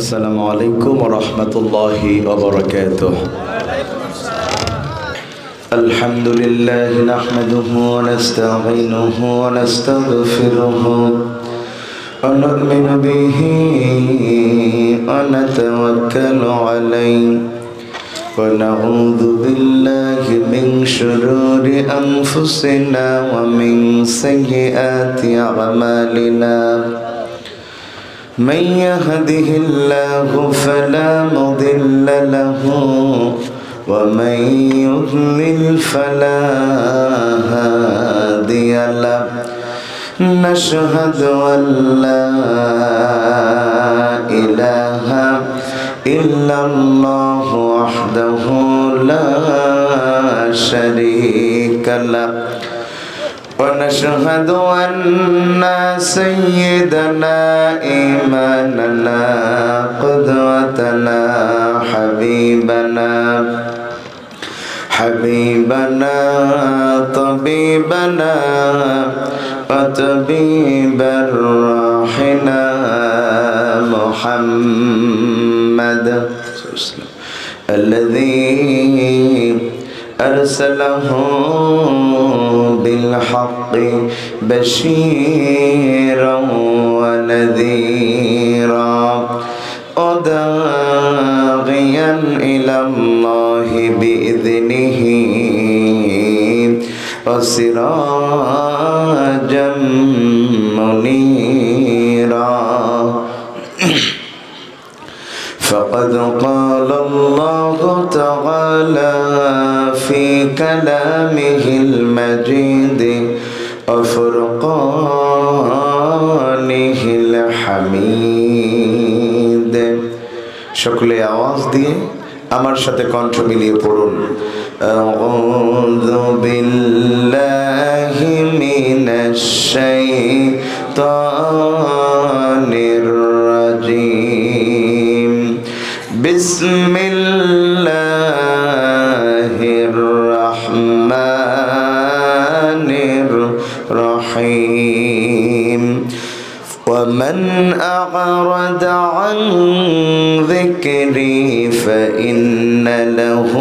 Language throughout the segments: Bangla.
السلام عليكم ورحمة الله وبركاته. الحمد لله نحمده ونستعينه ونستغفره ونؤمن به ونتوكل عليه ونعوذ بالله من شرور أنفسنا ومن سيئات أعمالنا. من يهده الله فلا مضل له ومن يضلل فلا هادي له. نشهد أن لا إله إلا الله وحده لا شريك له ونشهد أن سيدنا إمامنا قدوتنا حبيبنا طبيبنا وطبيب روحنا محمد الذي أرسله بالحق بشيرا ونذيرا وداعيا إلى الله بإذنه وسراجا منيرا. فقد قال الله تعالى في كلامه المجيد وفرقانه الحميد. সকলে আওয়াজ দিয়ে আমার সাথে কণ্ঠ মিলিয়ে পড়ুন, আউযু বিল্লাহি মিনাশ শাইতানির রাজিম। বিসমিল্লাহির রহমানির রহিম। ومن أعرض عن ذكري فإن له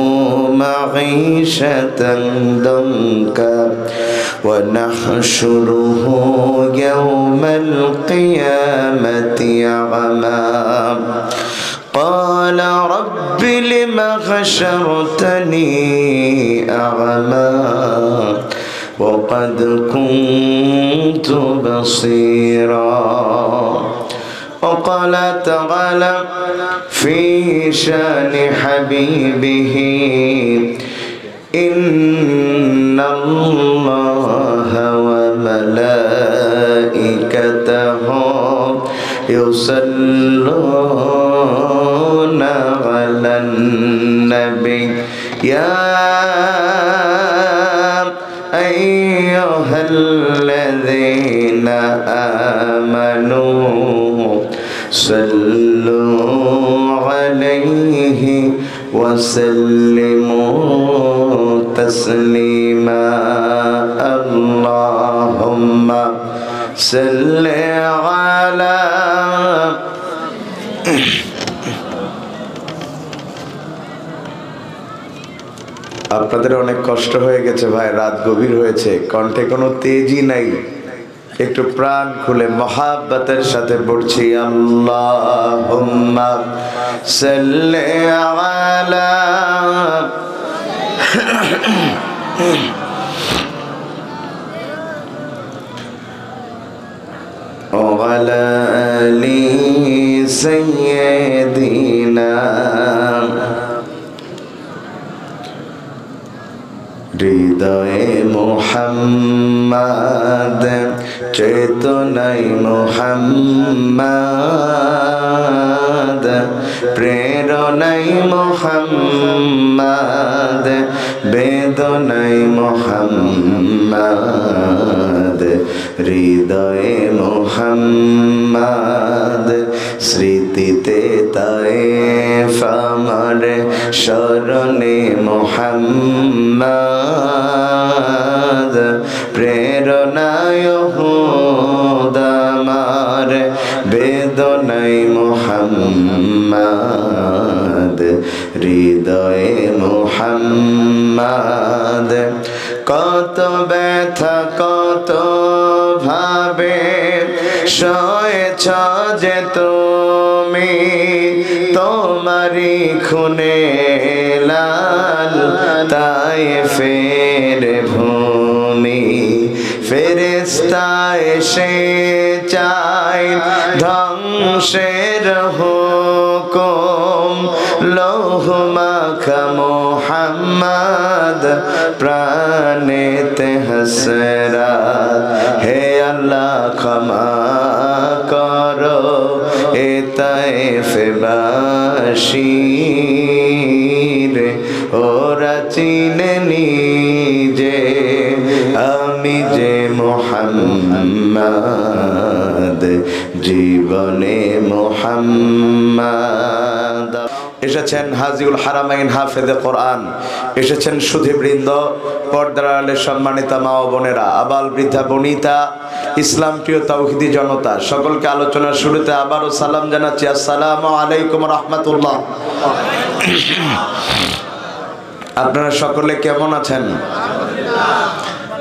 معيشة ضنكا ونحشره يوم القيامة أعمى قال رب لم حشرتني أعمى وقد كنت بصيرا. وقال تعالى في شان حبيبه إن الله وملائكته يصلون على النبي يا أيها الذين آمنوا صلوا عليه وسلموا تسليما. اللهم صل على আপনাদের অনেক কষ্ট হয়ে গেছে ভাই, রাত গভীর হয়েছে, কণ্ঠে কোনো তেজি নাই, একটু প্রাণ খুলে মহাব্বতের সাথে পড়ছি আল্লাহুম্মা সাল্লি আলা ওয়ালা আলি সাইয়্যিদিনা। হৃদয়ে মুহাম্মদ চেতনায় মুহাম্মদ প্রেরণায় মুহাম্মদ বেদনায় মুহাম্মদ হৃদয়ে মুহাম্মদ স্মৃতিতে তায়েফ আমার শরণে মুহাম্মদ প্রেরণায় হুদ আমার বেদনায় মুহাম্মদ হৃদয়ে মুহাম্মদ কত ব্যথা কত ভাবে সয়েছ যে তুমি তোমারি খুনে লাল তায়েফের ভূমি ফেরেশতা এসে চায় ধ্বংসের হুকুম লৌহ মাখা মুহাম্মদ প্রাণেতে হাসরাত হে আল্লাহ ক্ষমা করো এ তায়েফবাসীর ওরা চিনেনি যে আমি যে মুহাম্মদ জীবনে মুহাম্মদ। এসেছেন হাজিউল হারামাইন হাফেজে কোরআন, এসেছেন সুধীবৃন্দ, পর্দার আড়ালে সম্মানিতা মা ও বোনেরা, আবাল বৃদ্ধা বনিতা, ইসলাম প্রিয় তাওহীদি জনতা, সকলকে আলোচনার শুরুতে আবারও সালাম জানাচ্ছি, আসসালামু আলাইকুম রাহমাতুল্লাহ। আপনারা সকলে কেমন আছেন?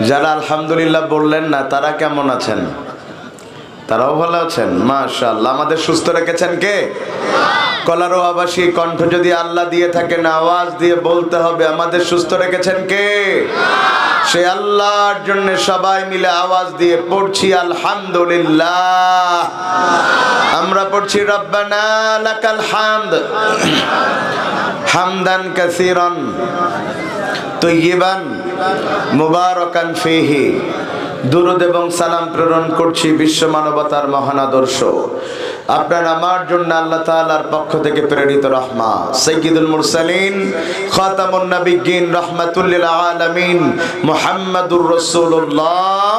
যারা আলহামদুলিল্লাহ বললেন না তারা কেমন আছেন? তারাও ভালো আছেন মাশাআল্লাহ। আমাদের সুস্থ রেখেছেন কে? কলারো আবাসী কণ্ঠ যদি আল্লাহ দিয়ে থাকেন আওয়াজ দিয়ে বলতে হবে আমাদের সুস্থ রেখেছেন কে? সে আল্লাহর জন্য সবাই মিলে আওয়াজ দিয়ে পড়ছি আলহামদুলিল্লাহ। আমরা পড়ছি রব্বানা লাকাল হামদ হামদান কাসীরান তাইয়িবান মুবারাকান ফীহি। দুরূদ এবং সালাম প্রেরণ করছি বিশ্ব মানবতার মহান আদর্শ আপনার আমার জন্য আল্লাহ তাআলার পক্ষ থেকে প্রেরিত রহমা সাইয়্যিদুল মুরসালিন খাতামুন নবিয়্যিন রাহমাতুল লিল আলামিন মুহাম্মাদুর রাসূলুল্লাহ।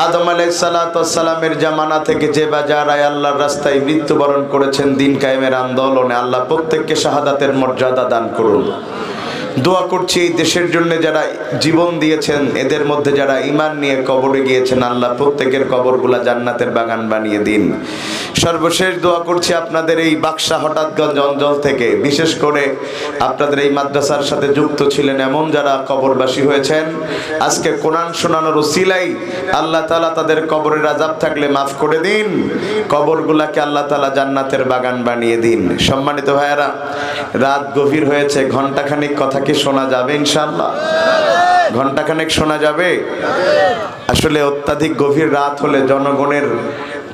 আদম আলাইহিস সালাতু ওয়াস সালামের জামানা থেকে যে বাজারায় আল্লাহর রাস্তায় মৃত্যুবরণ করেছেন দিন কায়েমের আন্দোলনে, আল্লাহ প্রত্যেককে শাহাদাতের মর্যাদা দান করুন। দোয়া করছি এই দেশের জন্য যারা জীবন দিয়েছেন, এদের মধ্যে যারা ঈমান নিয়ে কবরে গিয়েছেন, আল্লাহ প্রত্যেকের কবরগুলা জান্নাতের বাগান বানিয়ে দিন। সর্বশেষ দোয়া করছি আপনাদের এই বাক্সা হঠাৎগঞ্জ অঞ্চল থেকে, বিশেষ করে আপনাদের এই মাদ্রাসার সাথে যুক্ত ছিলেন এমন যারা কবরবাসী হয়েছেন, আজকে কোরআন শোনানোর উসিলাই আল্লাহ তাআলা তাদের কবরের আযাব থাকলে মাফ করে দিন, কবরগুলাকে আল্লাহ তাআলা জান্নাতের বাগান বানিয়ে দিন। সম্মানিত ভাইয়েরা, রাত গভীর হয়েছে, ঘন্টাখানিক কথা কি শোনা যাবে ইনশাআল্লাহ? ঘন্টাখানেক শোনা যাবে? আসলে অত্যাধিক গভীর রাত হলে জনগণের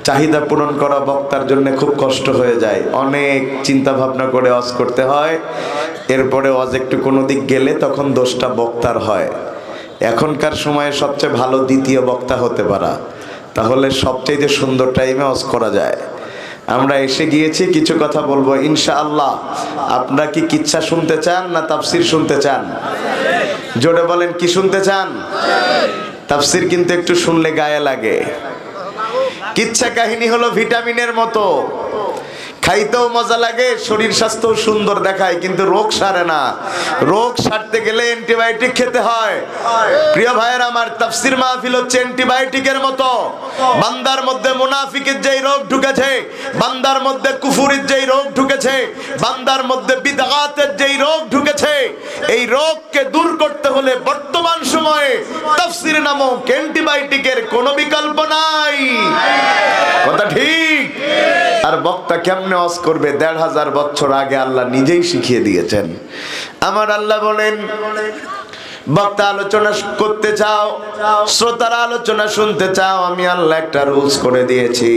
চাহিদা পূরণ করা বক্তার জন্য খুব কষ্ট হয়ে যায়, অনেক চিন্তা ভাবনা করে ওয়াজ করতে হয়, এরপরে ওয়াজ একটু কোনো দিক গেলে তখন দোষটা বক্তার হয়। এখনকার সময়ে সবচেয়ে ভালো দ্বিতীয় বক্তা হতে পারা, তাহলে সবচেয়ে সুন্দর টাইমে ওয়াজ করা যায়। আমরা এসে গিয়েছি, কিছু কথা বলবো ইনশাআল্লাহ। আপনারা কি কিচ্ছা শুনতে চান না তাফসীর শুনতে চান? জোরে বলেন, কি শুনতে চান? তাফসীর কিন্তু একটু শুনলে গায়ে লাগে। কিচ্ছা কাহিনী হলো ভিটামিনের মতো, খাইতেও মজা লাগে, শরীর স্বাস্থ্য সুন্দর দেখায়, কিন্তু রোগ সারে না। রোগ সারতে গেলে অ্যান্টিবায়োটিক খেতে হয়। প্রিয় ভাইয়ের আমার, তাফসীর মাহফিল হচ্ছে অ্যান্টিবায়োটিকের মতো। বান্দার মধ্যে মুনাফিকের যেই রোগ ঢুকেছে, বান্দার মধ্যে কুফুরির যেই রোগ ঢুকেছে, বান্দার মধ্যে বিদআতের যেই রোগ ঢুকেছে, এই রোগকে দূর করতে হলে বর্তমান সময়ে তাফসীর নামক অ্যান্টিবায়োটিকের কোনো বিকল্প নাই। কথা ঠিক? আর বক্তা কেমনে ওয়াজ করবে? ১৫০০ বছর আগে আল্লাহ নিজেই শিখিয়ে দিয়েছেন। আমার আল্লাহ বলেন, বক্তা আলোচনা করতে চাও, শ্রোতারা আলোচনা শুনতে চাও, আমি আল্লাহ একটা রুলস করে দিয়েছি,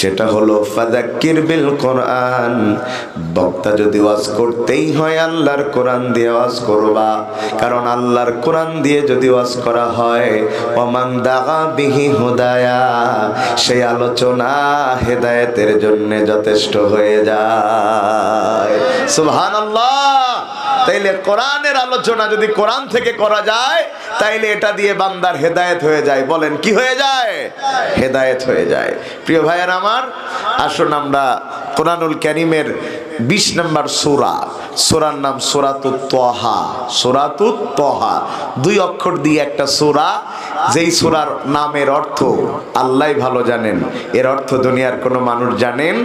সেটা হলো ফাযাক্কির বিল কোরআন। বক্তা যদি ওয়াজ করতেই হয় আল্লাহর কোরআন দিয়ে ওয়াজ করবা, কারণ আল্লাহর কোরআন দিয়ে যদি ওয়াজ করা হয় ওমান দাগা বিহি হুদায়া, সেই আলোচনা হেদায়েতের জন্য যথেষ্ট হয়ে যায়। সুবহানাল্লাহ। তাইলে কোরআনের আলোচনা যদি কোরআন থেকে করা যায়, তাইলে এটা দিয়ে বান্দার হেদায়েত হয়ে যায়। বলেন, কি হয়ে যায়? হেদায়েত হয়ে যায়। প্রিয় ভাইয়ের আমার, আসুন আমরা কোরআনুল কারীমের 20 নম্বর সূরা, সূরার নাম সূরাতুত তাহা। সূরাতুত তাহা 2 অক্ষর দিয়ে একটা সূরা, যেই সূরার নামের অর্থ আল্লাহই ভালো জানেন, এর অর্থ দুনিয়ার কোনো মানুষ জানেন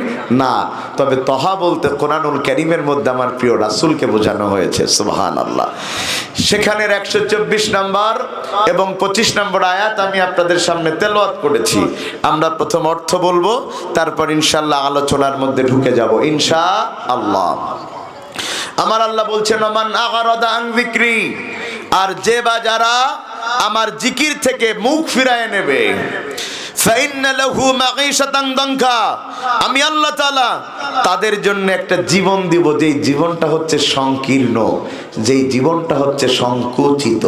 না। তবে তাহা বলতে কোরআনুল কারীমের মধ্যে আমার প্রিয় রাসূলকে বোঝানো হয়েছে, সুবহানাল্লাহ। সেখানের 124 নম্বর এবং 25 নম্বর আয়াত আমি আপনাদের সামনে তেলাওয়াত করেছি। আমরা প্রথম অর্থ বলবো, তারপর ইনশাআল্লাহ আলোচনার মধ্যে ঢুকে যাব ইনশাআল্লাহ। আমার আল্লাহ বলছেন, মান আগারাদা আন যিকরি, আর যে বা যারা আমার জিকির থেকে মুখ ফিরায় নেবে, ফাইন্না লাহু মাঈশাতান দানকা, আমি আল্লাহ তাআলা তাদের জন্য একটা জীবন দিব, যেই জীবনটা হচ্ছে সংকীর্ণ, যেই জীবনটা হচ্ছে সংকুচিত।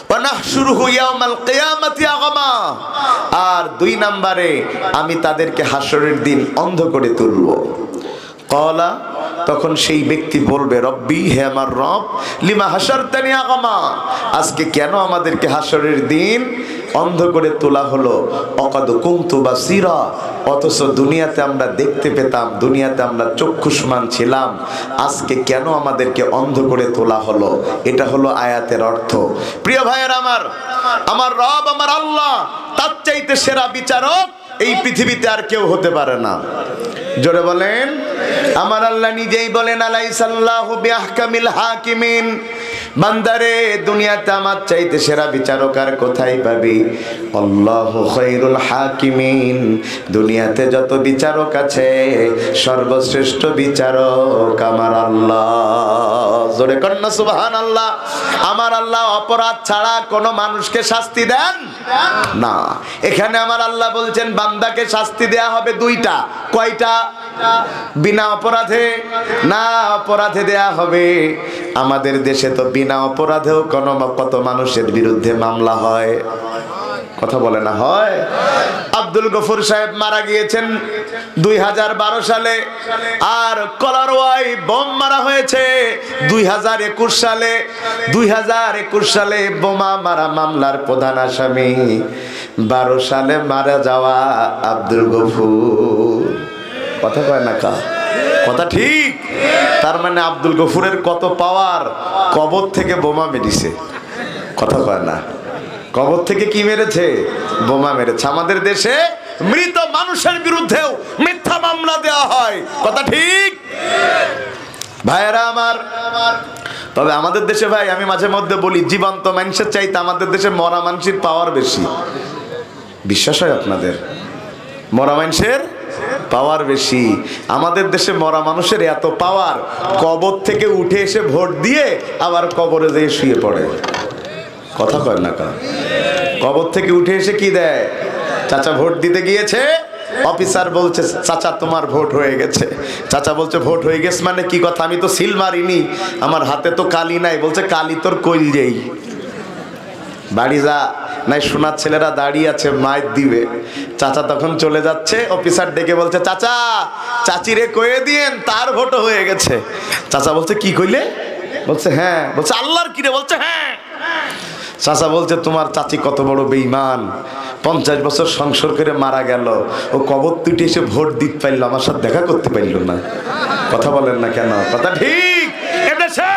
ওয়া নাহশুরুহু ইয়াওমাল কিয়ামাতি আগমা, আর 2 নম্বরে আমি তাদেরকে হাসরের দিন অন্ধ করে তুলব। ক্বালা, তখন সেই ব্যক্তি বলবে, রব্বি, হে আমার রব, লিমা হাসারতানি আগমা, আজকে কেন আমাদেরকে হাসরের দিন অন্ধ করে তোলা হলো? অকাদ কুনতু বাসিরা, অথচ দুনিয়াতে আমরা দেখতে পেতাম, দুনিয়াতে আমরা চক্ষুষ্মান ছিলাম, আজকে কেন আমাদেরকে অন্ধ করে তোলা হলো? এটা হলো আয়াতের অর্থ। প্রিয় ভাইয়েরা আমার রব, আমার আল্লাহ, তার চাইতে সেরা বিচারক এই পৃথিবীতে আর কেউ হতে পারে না। জোরে বলেন। আমার আল্লাহ নিজেই বলেন, আলাইসাল্লাহু বিআহকামিল হাকিমিন, বান্দারে দুনিয়াতে আমার চাইতে সেরা বিচারক আর কোথায় পাবি? আল্লাহু খায়রুল হাকিমিন, দুনিয়াতে যত বিচারক আছে সর্বশ্রেষ্ঠ বিচারক আমার আল্লাহ। জোরে কন্না সুবহানাল্লাহ। আমার আল্লাহ অপরাধ ছাড়া কোনো মানুষকে শাস্তি দেন না। এখানে আমার আল্লাহ বলছেন বান্দাকে শাস্তি দেয়া হবে 2টা। কয়টা? বিনা অপরাধে না, অপরাধে দেয়া হবে। আমাদের দেশে তো বিনা অপরাধেও কত মানুষের বিরুদ্ধে মামলা হয়, কথা বলে না হয়। আব্দুল গফুর সাহেব মারা গিয়েছেন 2012 সালে, আর কলারওয়াই বোম মারা হয়েছে 2021 সালে। 2021 সালে বোমা মারা মামলার প্রধান আসামি 12 সালে মারা যাওয়া আব্দুল গফুর। কথা কয় না কা? কথা ঠিক। তার মানে আব্দুল গফুরের কত পাওয়ার, কবর থেকে বোমা মেরেছে। কথা কয় না? কবর থেকে কি মেরেছে? বোমা মেরেছে। আমাদের দেশে মৃত মানুষের বিরুদ্ধেও মিথ্যা মামলা দেওয়া হয়। কথা ঠিক ভাইয়েরা আমার। তবে আমাদের দেশে ভাই, আমি মাঝে মধ্যে বলি, জীবন্ত মানুষের চাইতে আমাদের দেশে মরা মানুষের পাওয়ার বেশি। বিশ্বাস হয় আপনাদের? মরা মানুষের পাওয়ার বেশি। আমাদের দেশে মরা মানুষের এত পাওয়ার, কবর থেকে উঠে এসে ভোট দিয়ে আবার কবরে যেয়ে শুয়ে পড়ে। কথা কয় না কা? কবর থেকে উঠে এসে কি দেয়? চাচা ভোট দিতে গিয়েছে, অফিসার বলছে চাচা তোমার ভোট হয়ে গেছে। চাচা বলছে ভোট হয়ে গেছে মানে কি কথা? আমি তো সিল মারিনি, আমার হাতে তো কালি নাই। বলছে কালি তোর কইলেই, বাড়ি যা, নাই সোনার ছেলেরা দাঁড়িয়ে আছে, মাইর দিবে। চাচা তখন চলে যাচ্ছে, অফিসার ডেকে বলছে চাচা, চাচিরে কয়ে দিয়েন তার ভোট হয়ে গেছে। চাচা বলছে কি কইলে? বলছে হ্যাঁ। বলছে আল্লাহর কি রে? বলছে হ্যাঁ। চাচা বলছে তোমার চাচি কত বড় বেঈমান, 50 বছর সংসার করে মারা গেল, ও কবর তুটে এসে ভোট দিতে পারলো, আমার সাথে দেখা করতে পারলো না। কথা বলেন না কেন? কথা ঠিক। এদেশে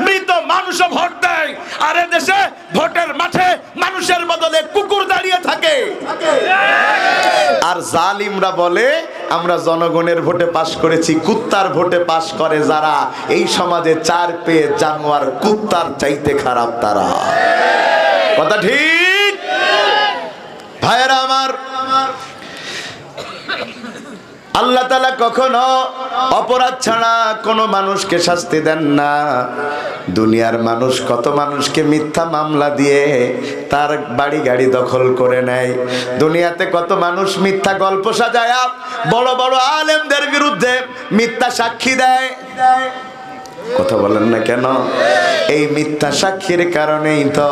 মৃত মানুষও ভোট দেয়, আর এদেশে ভোটের মাঠে মানুষের বদলে কুকুর দাঁড়িয়ে থাকে। আর জালিমরা বলে আমরা জনগণের ভোটে পাশ করেছি, কুত্তার ভোটে পাশ করে যারা, এই সমাজে 4 পেয়ে জানোয়ার কুত্তার চাইতে খারাপ তারা। কথা ঠিক ভাইয়েরা আমার। আল্লাহ তাআলা কখনো অপরাধ ছাড়া কোনো মানুষকে শাস্তি দেন না। দুনিয়ার মানুষ কত মানুষকে মিথ্যা মামলা দিয়ে তার বাড়ি গাড়ি দখল করে নেয়। দুনিয়াতে কত মানুষ মিথ্যা গল্প সাজায়া বড় বড় আলেমদের বিরুদ্ধে মিথ্যা সাক্ষী দেয়। কথা বলেন না কেন? এই মিথ্যা সাক্ষীর কারণেই তো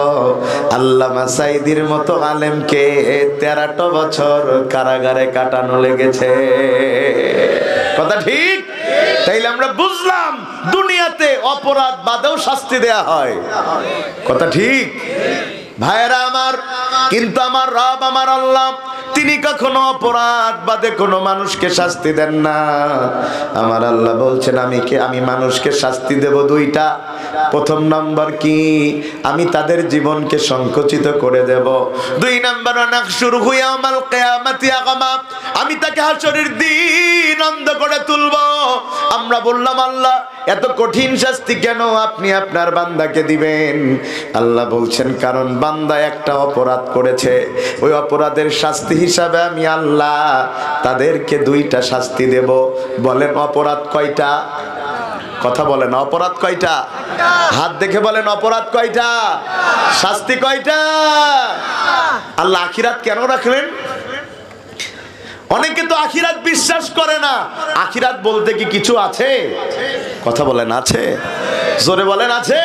আল্লামা সাঈদীর মতো আলেমকে 13টা বছর কারাগারে কাটানো লেগেছে। কথা ঠিক। তাইলে আমরা বুঝলাম দুনিয়াতে অপরাধ বাদেও শাস্তি দেয়া হয়। কথা ঠিক ভাইয়েরা আমার। কিন্তু আমার রব আমার আল্লাহ তিনি কখনো অপরাধ বাদে কোনো মানুষকে শাস্তি দেন না। আমার আল্লাহ বলছেন আমি মানুষকে শাস্তি দেব দুইটা। প্রথম নাম্বার কি? আমি তাদের জীবনকে সংকুচিত করে দেব। দুই নাম্বার নাহশুরুহু ইয়াউমাল কিয়ামাতি আ'মা, আমি তাকে হাসরের দিন অন্ধ করে তুলব। আমরা বললাম আল্লাহ এত কঠিন শাস্তি কেন আপনি আপনার বান্দাকে দিবেন? আল্লাহ বলছেন কারণ বান্দা একটা অপরাধ করেছে, ওই অপরাধের শাস্তি হিসাবে আমি আল্লাহ তাদেরকে দুইটা শাস্তি দেব। বলেন অপরাধ কয়টা? কথা বলেন অপরাধ কয়টা? হাত দেখে বলেন অপরাধ কয়টা? শাস্তি কয়টা? আল্লাহ আখিরাত কেন রাখলেন? অনেকে তো আখিরাত বিশ্বাস করে না। আখিরাত বলতে কি কিছু আছে? কথা বলেন আছে? জোরে বলেন আছে?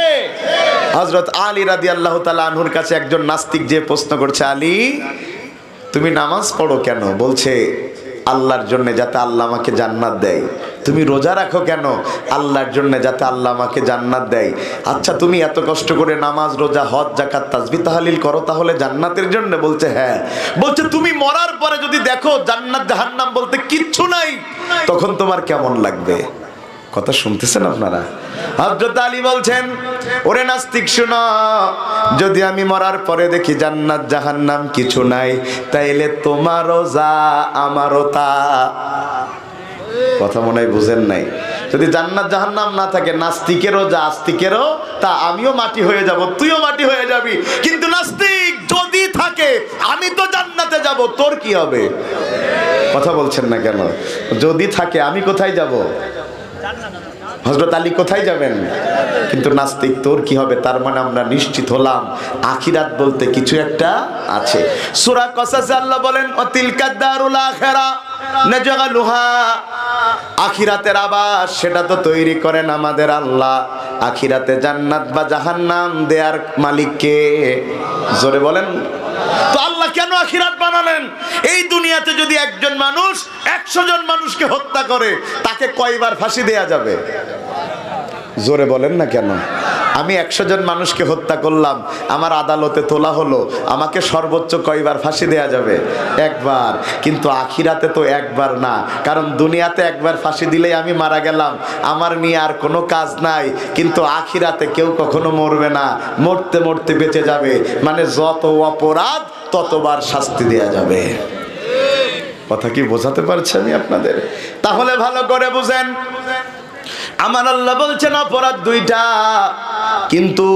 হযরত আলী রাদিয়াল্লাহু তাআলা আনহুর কাছে একজন নাস্তিক যে প্রশ্ন করছে, আলী তুমি নামাজ পড়ো কেন? বলছে আল্লাহর জন্য, যাতে আল্লাহ আমাকে জান্নাত দেয়। তুমি রোজা রাখো কেন? আল্লাহর জন্য, যাতে আল্লাহ আমাকে জান্নাত দেয়। আচ্ছা তুমি এত কষ্ট করে নামাজ রোজা হজ যাকাত তাসবিহ তাহলিল করো তাহলে জান্নাতের জন্য? বলছে হ্যাঁ। বলছে তুমি মরার পরে যদি দেখো জান্নাত জাহান্নাম বলতে কিচ্ছু নাই, তখন তোমার কেমন লাগবে? কথা শুনতেছেন আপনারা? হযরত আলী বলছেন ওরে নাস্তিক শোনো, যদি আমি মরার পরে দেখি জান্নাত জাহান্নাম কিছু নাই, তাইলে তোমারও যা আমারও তা। কথা মনে হয় বুঝেন নাই। যদি জান্নাত জাহান্নাম না থাকে, নাস্তিকেরও যা আস্তিকেরও তা, আমিও মাটি হয়ে যাব, তুইও মাটি হয়ে যাবি। কিন্তু নাস্তিক যদি থাকে আমি তো জান্নাতে যাব, তোর কি হবে? কথা বলছেন না কেন? যদি থাকে আমি কোথায় যাব? হযরত আলী কোথায় যাবেন? কিন্তু নাস্তিক তোর কি হবে? তার মানে আমরা নিশ্চিত হলাম আখিরাত বলতে কিছু একটা আছে। সূরা কসাসে আল্লাহ বলেন অতিলকা দারুল আখিরা নাজগালুহা, আখিরাতের আবাস সেটা তো তৈরি করেন আমাদের আল্লাহ। আখিরাতে জান্নাত বা জাহান্নাম দেয়ার মালিক কে? জোরে বলেন। তো আল্লাহ কেন আখিরাত বানালেন? এই দুনিয়াতে যদি একজন মানুষ 100 জন মানুষকে হত্যা করে, তাকে কয়বার ফাঁসি দেয়া যাবে? জোরে বলেন না কেন? আমি 100 জন মানুষকে হত্যা করলাম, আমার আদালতে তোলা হলো, আমাকে সর্বোচ্চ কয়বার ফাঁসি দেয়া যাবে? একবার। কিন্তু আখিরাতে তো একবার না, কারণ দুনিয়াতে একবার ফাঁসি দিলেই আমি মারা গেলাম, আমার নিয়ে আর কোনো কাজ নাই। কিন্তু আখিরাতে কেউ কখনো মরবে না, মরতে মরতে বেঁচে যাবে। মানে যত অপরাধ ততবার শাস্তি দেয়া যাবে। কথা কি বোঝাতে পারছি আমি আপনাদের? তাহলে ভালো করে বুঝেন, আমার আল্লাহ বলছেন অপরাধ দুইটা, কিন্তু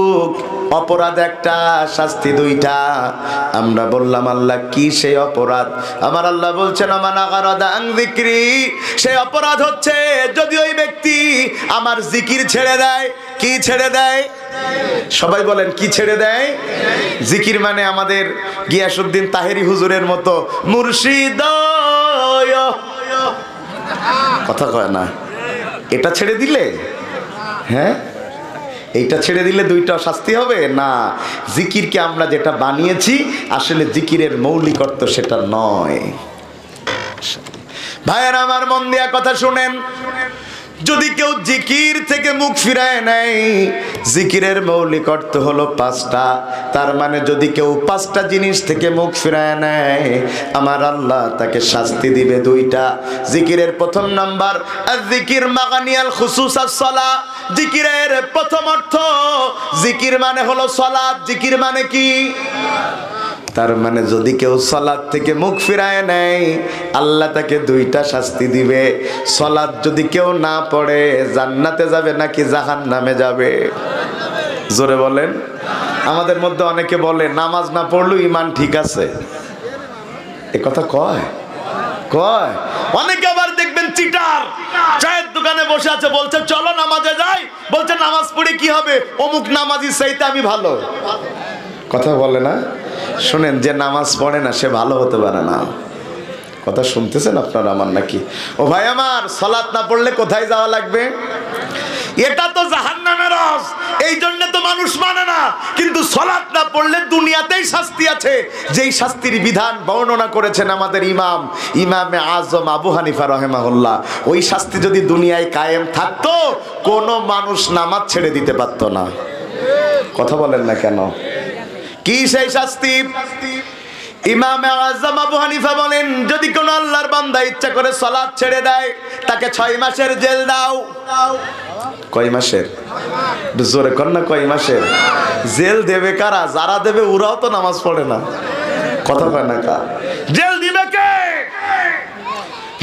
অপরাধ একটা, শাস্তি দুইটা। আমরা বললাম আল্লাহ কি সেই অপরাধ? আমার আল্লাহ বলছেন আমানা গারাদা আন যিকরি, সেই অপরাধ হচ্ছে যদি ওই ব্যক্তি আমার জিকির ছেড়ে দেয়। কি ছেড়ে দেয়? সবাই বলেন কি ছেড়ে দেয়? জিকির মানে আমাদের গিয়াসউদ্দিন তাহেরি হুজুরের মতো মুর্শিদ, কথা কয় না। এটা ছেড়ে দিলে, হ্যাঁ এইটা ছেড়ে দিলে দুইটা শাস্তি হবে না। জিকিরকে আমরা যেটা বানিয়েছি আসলে জিকিরের মৌলিকত্ব সেটা নয়। ভাইয়েরা আমার মন দিয়া কথা শুনেন, যদি কেউ জিকির থেকে মুখ ফিরায় নেয়, জিকিরের মৌলিক অর্থ হলো 5টা। তার মানে যদি কেউ 5টা জিনিস থেকে মুখ ফিরায় নেয়, আমার আল্লাহ তাকে শাস্তি দিবে 2টা। জিকিরের প্রথম নাম্বার আয-যিকির মাগানিয়াল খুসুসাস সালাহ। জিকিরের প্রথম অর্থ, জিকির মানে হলো সালাত। জিকির মানে কি? তার মানে যদি কেউ সালাত থেকে মুখ ফিরায় নেয়, আল্লাহ তাকে 2টা শাস্তি দিবে। সালাত যদি কেউ না পড়ে, জান্নাতে যাবে নাকি জাহান্নামে যাবে? জোরে বলেন। আমাদের মধ্যে অনেকে বলে নামাজ না পড়লেও ঈমান ঠিক আছে। এ কথা কয়? কয়। অনেকে আবার দেখবেন চিটার, চায়ের দোকানে বসে আছে, বলছে চলো নামাজে যাই, বলছে নামাজ পড়ে কি হবে, অমুক নামাজি চাইতে আমি ভালো। কথা বলে না? শুনেন, যে নামাজ পড়ে না সে ভালো হতে পারে না। কথা শুনতেছেন আপনারা আমার নাকি? ও ভাই আমার, সালাত না পড়লে কোথায় যাওয়া লাগবে? এটা তো জাহান্নামের রস, এই জন্য তো মানুষ মানে না। কিন্তু সালাত না পড়লে দুনিয়াতেই শাস্তি আছে, যেই শাস্তির বিধান বর্ণনা করেছেন আমাদের ইমামে আজম আবু হানিফা রাহিমাহুল্লাহ। ওই শাস্তি যদি দুনিয়ায় কায়েম থাকতো, কোনো মানুষ নামাজ ছেড়ে দিতে পারতো না। কথা বলেন না কেন? কি সেই শাস্তি? ইমাম আযম আবু হানিফা বলেন, যদি কোন আল্লাহর বান্দা ইচ্ছা করে সালাত ছেড়ে দেয়, তাকে 6 মাসের জেল দাও। কয় মাসের? জোরে কর না, কয় মাসের জেল দেবে কারা? যারা দেবে ওরাও তো নামাজ পড়ে না। কথা কয় না কা? জেল দিবে কে?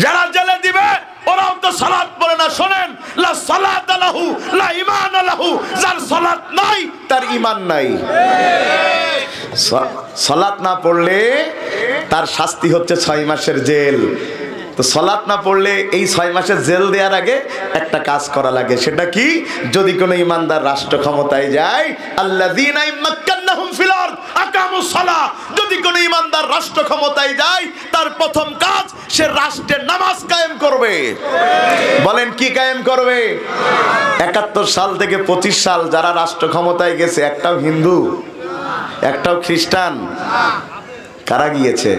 যারা জেলে দিবে ওরাও তো সালাত পড়ে না। শোনেন, লা সালাত লাহু লা ঈমান লাহু, যার সালাত নাই তার ঈমান নাই। সালাত না পড়লে তার শাস্তি হচ্ছে 6 মাসের জেল। তো সালাত না পড়লে এই 6 মাসের জেল দেওয়ার আগে একটা কাজ করা লাগে। সেটা কি? যদি কোনো ইমানদার রাষ্ট্র ক্ষমতায় যায়, আল্লাযীনা ইম্মাক্কান্নাহুম ফিল আরদ আকামুস সালাহ, যদি কোনো ইমানদার রাষ্ট্র ক্ষমতায় যায়, তার প্রথম কাজ সে রাষ্ট্রে নামাজ কায়েম করবে। বলেন কি কায়েম করবে? 71 সাল থেকে 25 সাল যারা রাষ্ট্র ক্ষমতায় গেছে, একটাও হিন্দু, একটাও খ্রিস্টান। কারা গিয়েছে?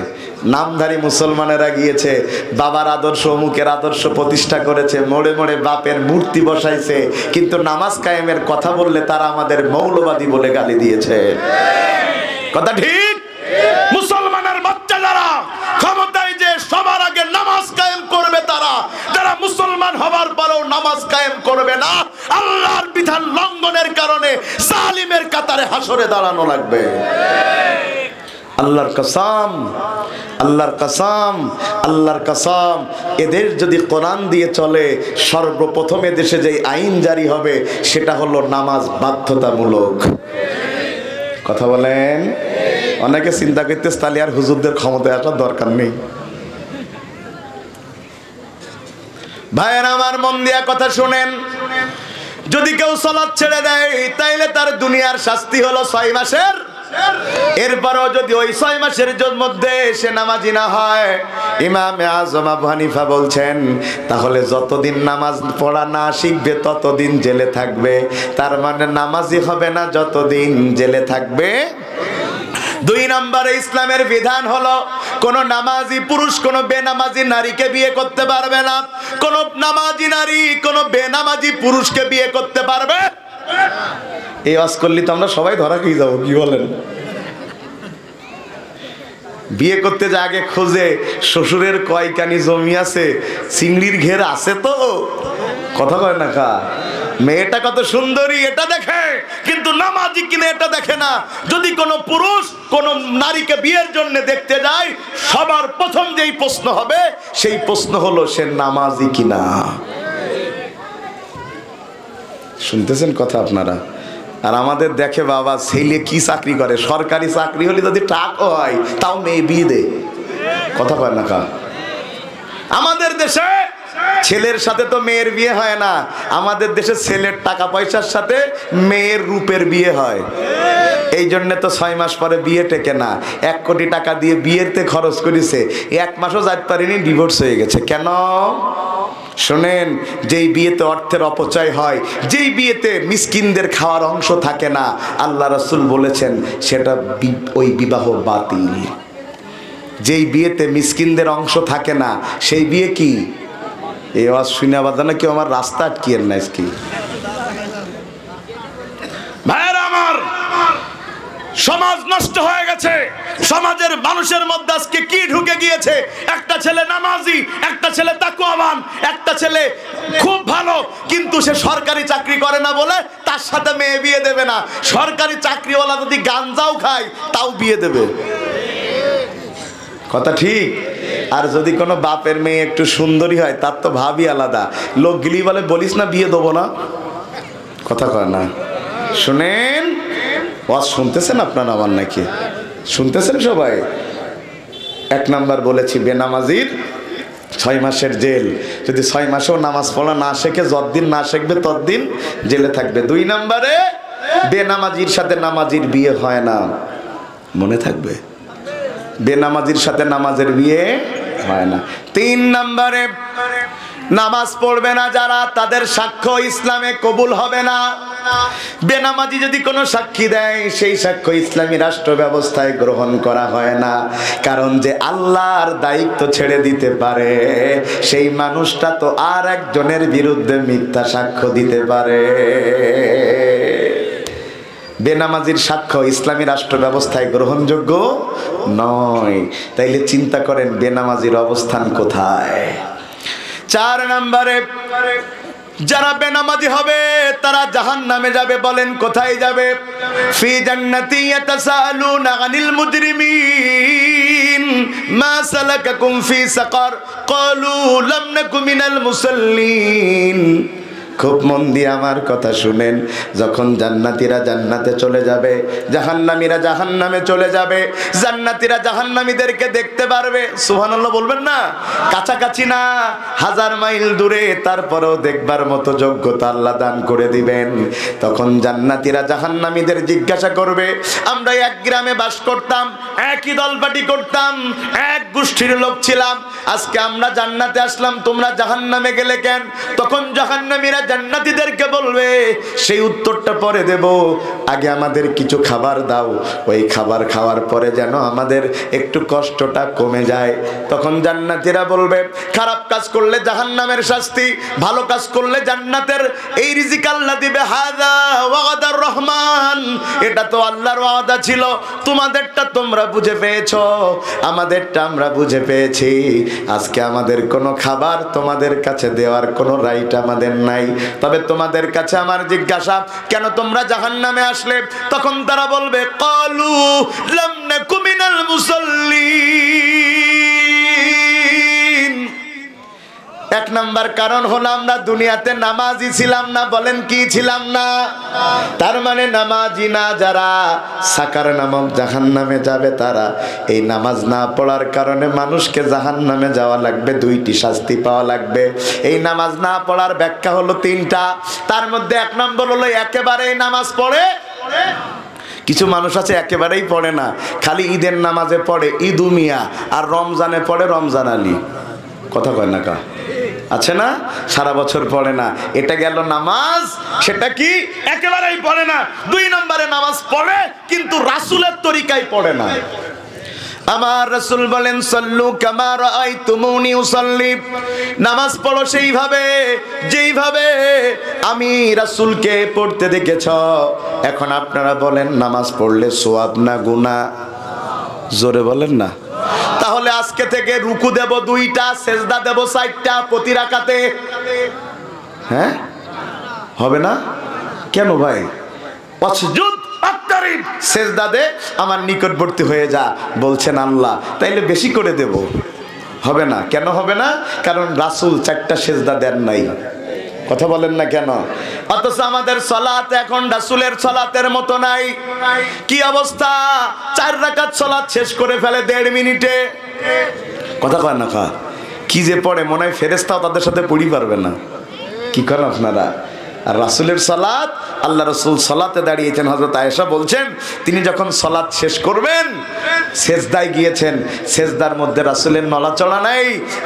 নামধারী মুসলমানেরা গিয়েছে। বাবার আদর্শ, অমুকের আদর্শ প্রতিষ্ঠা করেছে, মোড়ে মোড়ে বাপের মূর্তি বসাইছে, কিন্তু নামাজ কায়েমের কথা বললে তারা আমাদের মৌলবাদী বলে গালি দিয়েছে। কথা ঠিক? মুসলমানের বাচ্চা যারা ক্ষমতায় যে সবার আগে নামাজ কায়েম করবে, তারা যারা মুসলমান হবার পরেও নামাজ কায়েম করবে না, আল্লাহর বিধান লঙ্ঘনের কারণে জালিমের কাতারে হাসরে দাঁড়ানো লাগবে। আল্লাহর কসম, আল্লাহর কসম, আল্লাহর কসম, এদের যদি কোরআন দিয়ে চলে, সর্বপ্রথম দেশে যে আইন জারি হবে সেটা হলো নামাজ বাধ্যতামূলক। কথা বলেন? অনেকে চিন্তা করতেছে তাহলে আর হুজুরদের ক্ষমতায় আসার দরকার নেই। ভাইয়ের আমার, মন দিয়া কথা শুনেন। যদি কেউ সালাত ছেড়ে দেয়, তাইলে তার দুনিয়ার শাস্তি হলো 6 মাসের। এরপরও যদি ওই 6 মাসের মধ্যে সে নামাজি না হয়, ইমাম আযম আবু হানিফা বলছেন, তাহলে যতদিন নামাজ পড়া না শিখবে ততদিন জেলে থাকবে। তার মানে নামাজি হবে না যতদিন জেলে থাকবে। 2 নম্বরে ইসলামের বিধান হলো, কোন নামাজি পুরুষ কোন বেনামাজি নারীকে বিয়ে করতে পারবে না। কোন নামাজি নারী কোন বেনামাজি পুরুষকে বিয়ে করতে পারবে। এই ওয়াজ করলে তো আমরা সবাই ধরা খেয়ে যাবো। কি বলেন? বিয়ে করতে যা আগে খোঁজে শ্বশুরের কয়কানি জমি আছে, চিংড়ির ঘের আছে তো। কথা কয় না কা? মেয়েটা কত সুন্দরী এটা দেখে, কিন্তু নামাজি কিনা এটা দেখে না। যদি কোনো পুরুষ কোন নারীকে বিয়ের জন্য দেখতে যায়, সবার প্রথম যেই প্রশ্ন হবে সেই প্রশ্ন হলো সে নামাজি কিনা। শুনতেছেন কথা আপনারা? আর আমাদের দেখে বাবা ছেলে কি চাকরি করে, সরকারি চাকরি হলে যদি টাকা হয় তাও মেয়ে বিয়ে দে। কথা কয় না কা? আমাদের দেশে ছেলের সাথে তো মেয়ের বিয়ে হয় না, আমাদের দেশে ছেলের টাকা পয়সার সাথে মেয়ের রূপের বিয়ে হয়। এই জন্য তো 6 মাস পরে বিয়ে টেকে না। 1 কোটি টাকা দিয়ে বিয়েতে খরচ করেছে, 1 মাসও যাইতে পারেনি, ডিভোর্স হয়ে গেছে। কেন? শোনেন, যেই বিয়েতে অর্থের অপচয় হয়, যেই বিয়েতে মিসকিনদের খাওয়ার অংশ থাকে না, আল্লাহ রাসূল বলেছেন সেটা ওই বিবাহ বাতিল। যেই বিয়েতে মিসকিনদের অংশ থাকে না সেই বিয়ে কি? এই আওয়াজ শুনে বাদা না কেউ আমার রাস্তা আটকিয়েন না। কি ভাইরা আমার, সমাজ নষ্ট হয়ে গেছে। সমাজের মানুষের মধ্যে আজকে কি ঢুকে গিয়েছে? একটা ছেলে নামাজি, একটা ছেলে তাকওয়াবান, একটা ছেলে খুব ভালো, কিন্তু সে সরকারি চাকরি করে না বলে তার সাথে মেয়ে বিয়ে দেবে না। সরকারি চাকরিওয়ালা যদি গাঞ্জাও খায় তাও বিয়ে দেবে। কথা ঠিক? আর যদি কোনো বাপের মেয়ে একটু সুন্দরী হয় তার তো ভাবই আলাদা। লোক গিলি বলে, বলিস না বিয়ে দেবো না। কথা কয় না? শুনেন, ওয়াজ শুনতেছেন আপনারা আমার নাকি? শুনতেছেন সবাই? 1 নাম্বার বলেছি বেনামাজির 6 মাসের জেল। যদি 6 মাসেও নামাজ পড়া না শেখে, যতদিন না শিখবে ততদিন জেলে থাকবে। 2 নাম্বারে বেনামাজির সাথে নামাজির বিয়ে হয় না। মনে থাকবে, বেনামাজির সাথে নামাজের বিয়ে হয় না। 3 নাম্বারে নামাজ পড়বে না যারা, তাদের সাক্ষ্য ইসলামে কবুল হবে না। বেনামাজি যদি কোনো সাক্ষী দেয়, সেই সাক্ষ্য ইসলামী রাষ্ট্র ব্যবস্থায় গ্রহণ করা হয় না। কারণ যে আল্লাহর দায়িত্ব ছেড়ে দিতে পারে, সেই মানুষটা তো আর একজনের বিরুদ্ধে মিথ্যা সাক্ষ্য দিতে পারে। বেনামাজির সাক্ষ্য ইসলামী রাষ্ট্র ব্যবস্থায় গ্রহণযোগ্য নয়। তাইলে চিন্তা করেন বেনামাজির অবস্থান কোথায়। 4 নম্বরে যারা বেনামাজি হবে তারা জাহান্নামে যাবে। বলেন কোথায় যাবে? ফি জান্নাতি ইয়াতাসালুনা আনিল মুজরিমিন মা সালাকাকুম ফি সাকার ক্বালু লাম নাকু মিনাল মুসাল্লিন। খুব মন দিয়ে আমার কথা শুনেন, যখন জান্নাতীরা জান্নাতে চলে যাবে, জাহান্নামীরা জাহান্নামে চলে যাবে, জান্নাতীরা জাহান্নামীদেরকে দেখতে পারবে। সুবহানাল্লাহ বলবেন না? কাছাকাছি না, 1000 মাইল দূরে, তারপরেও দেখবার মতো যোগ্যতা আল্লাহ দান করে দিবেন। তখন জান্নাতীরা জাহান্নামীদের জিজ্ঞাসা করবে, আমরা এক গ্রামে বাস করতাম, একই দলপাটি করতাম, এক গোষ্ঠীর লোক ছিলাম, আজকে আমরা জান্নাতে আসলাম, তোমরা জাহান্নামে গেলে কেন? তখন জাহান্নামীরা জান্নাতীদেরকে বলবে, সেই উত্তরটা পরে দেব, আগে আমাদের কিছু খাবার দাও, ওই খাবার খাওয়ার পরে যেন আমাদের একটু কষ্টটা কমে যায়। তখন জান্নাতীরা বলবে, খারাপ কাজ করলে জাহান্নামের শাস্তি, ভালো কাজ করলে জান্নাতের এই রিজিক আল্লাহ দিবে। হাযা ওয়াদার রহমান, এটা তো আল্লাহর ওয়াদা ছিল, তোমাদেরটা তোমরা বুঝে পেয়েছো, আমাদেরটা আমরা বুঝে পেয়েছি। আজকে আমাদের কোনো খাবার তোমাদের কাছে দেওয়ার কোনো রাইট আমাদের নাই। তবে তোমাদের কাছে আমার জিজ্ঞাসা, কেন তোমরা জাহান্নামে আসলে? তখন তারা বলবে, ক্বালু লাম নাকু মিনাল মুসাল্লিন। 1 নাম্বার কারণ হলো আমরা দুনিয়াতে নামাজি ছিলাম না। বলেন কি ছিলাম না? তার মানে নামাজি না যারা সাকার নামক জাহান্নামে যাবে, তারা এই নামাজ না পড়ার কারণে মানুষকে জাহান্নামে যাওয়া লাগবে, 2টি শাস্তি পাওয়া লাগবে। এই নামাজ না পড়ার ব্যাখ্যা হলো 3টা। তার মধ্যে 1 নম্বর হলো একেবারেই নামাজ পড়ে। কিছু মানুষ আছে একেবারেই পড়ে না, খালি ঈদের নামাজে পড়ে ঈদু মিয়া, আর রমজানে পড়ে রমজান আলী। কথা কয় না কা? আছে না? সারা বছর পড়ে না। এটা গেল নামাজ, সেটা কি? একেবারেই পড়ে না। 2 নম্বরে নামাজ পড়ে কিন্তু রাসূলের তরিকায় পড়ে না। আমার রাসূল বলেন, সাল্লু কামা রাআইতুমুনি উসাল্লি, নামাজ পড়ো সেইভাবে যেইভাবে আমি রাসূলকে পড়তে দেখেছ। এখন আপনারা বলেন, নামাজ পড়লে সওয়াব না গুনাহ? জোরে বলেন না। তাহলে আজকে থেকে রুকু দেব 2টা, সেজদা দেব 4টা প্রতি রাকাতে। হ্যাঁ, হবে না? কেন ভাই? ওয়াসজুদ আক্তারিব, সেজদা দে, আমার নিকটবর্তী হয়ে যা বলছেন আল্লাহ, তাইলে বেশি করে দেব। হবে না। কেন হবে না? কারণ রাসূল 4টা সেজদা দেন নাই। কথা বলেন না কেন? অথচ আমাদের সালাত এখন রাসূলের সালাতের মতো নাই। কি অবস্থা? 4 রাকাত সালাত শেষ করে ফেলে 1.5 মিনিটে। কথা কয় না কা? কি যে পড়ে, মনে হয় ফেরেশতাও তাদের সাথে পড়ি পারবে না। কি করেন আপনারা? আর রাসূলের সালাত, আল্লাহ রাসূল সালাতে দাঁড়িয়েছেন, হযরত আয়েশা বলছেন, তিনি যখন সালাত শেষ করবেন সেজদায় গিয়েছেন, সেজদার মধ্যে রাসূলের নড়াচড়া নাই।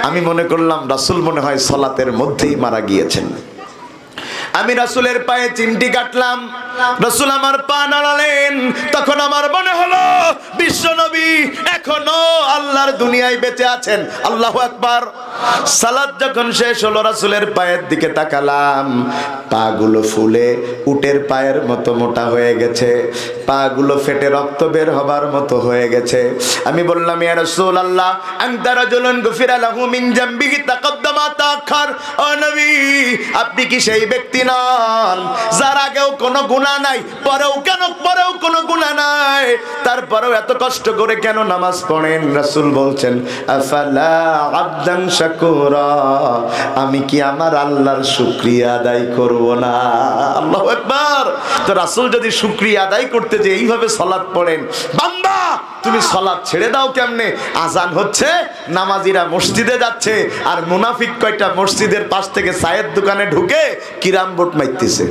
আমি মনে করলাম রাসূল মনে হয় সালাতের মধ্যেই মারা গিয়েছেন। আমি রাসূলের পায়ে চিমটি কাটলাম, রাসূল আমার পা নাড়ালেন, তখন আমার মনে হলো বিশ্বনবী এখনো আল্লাহর দুনিয়ায় বেঁচে আছেন। আল্লাহু আকবার। সালাত যখন শেষ হলো, রাসূলের পায়ের দিকে তাকালাম, পাগুলো ফুলে উটের পায়ের মতো মোটা হয়ে গেছে, পাগুলো ফেটে রক্ত বের হবার মতো হয়ে গেছে। আমি বললাম, ইয়া রাসূলুল্লাহ, আনতা রাজুলুন গুফিরা লাহু মিন জামবিহি তাকাদ্দামা তাআখার। ও নবী, আপনি কি সেই ব্যক্তি নন যার আগেও কোনো গুনাহ নাই, পরেও কোনো গুনাহ নাই, তারপরেও এত কষ্ট করে কেন নামাজ পড়েন? রাসূল বলছেন, আফালা আবদান শাকুরা, আমি কি আমার আল্লাহর শুকরিয়া আদায় করব না? আল্লাহু আকবার। তো রাসূল যদি শুকরিয়া আদায় করতে যে এইভাবে সালাত পড়েন, বান্দা তুমি সালাত ছেড়ে দাও কেমনে? আজান হচ্ছে, নামাজিরা মসজিদে যাচ্ছে, আর মুনাফিক কয়টা মসজিদের পাশ থেকে চায়ের দোকানে ঢুকে কিরাম বোট মারতেছে।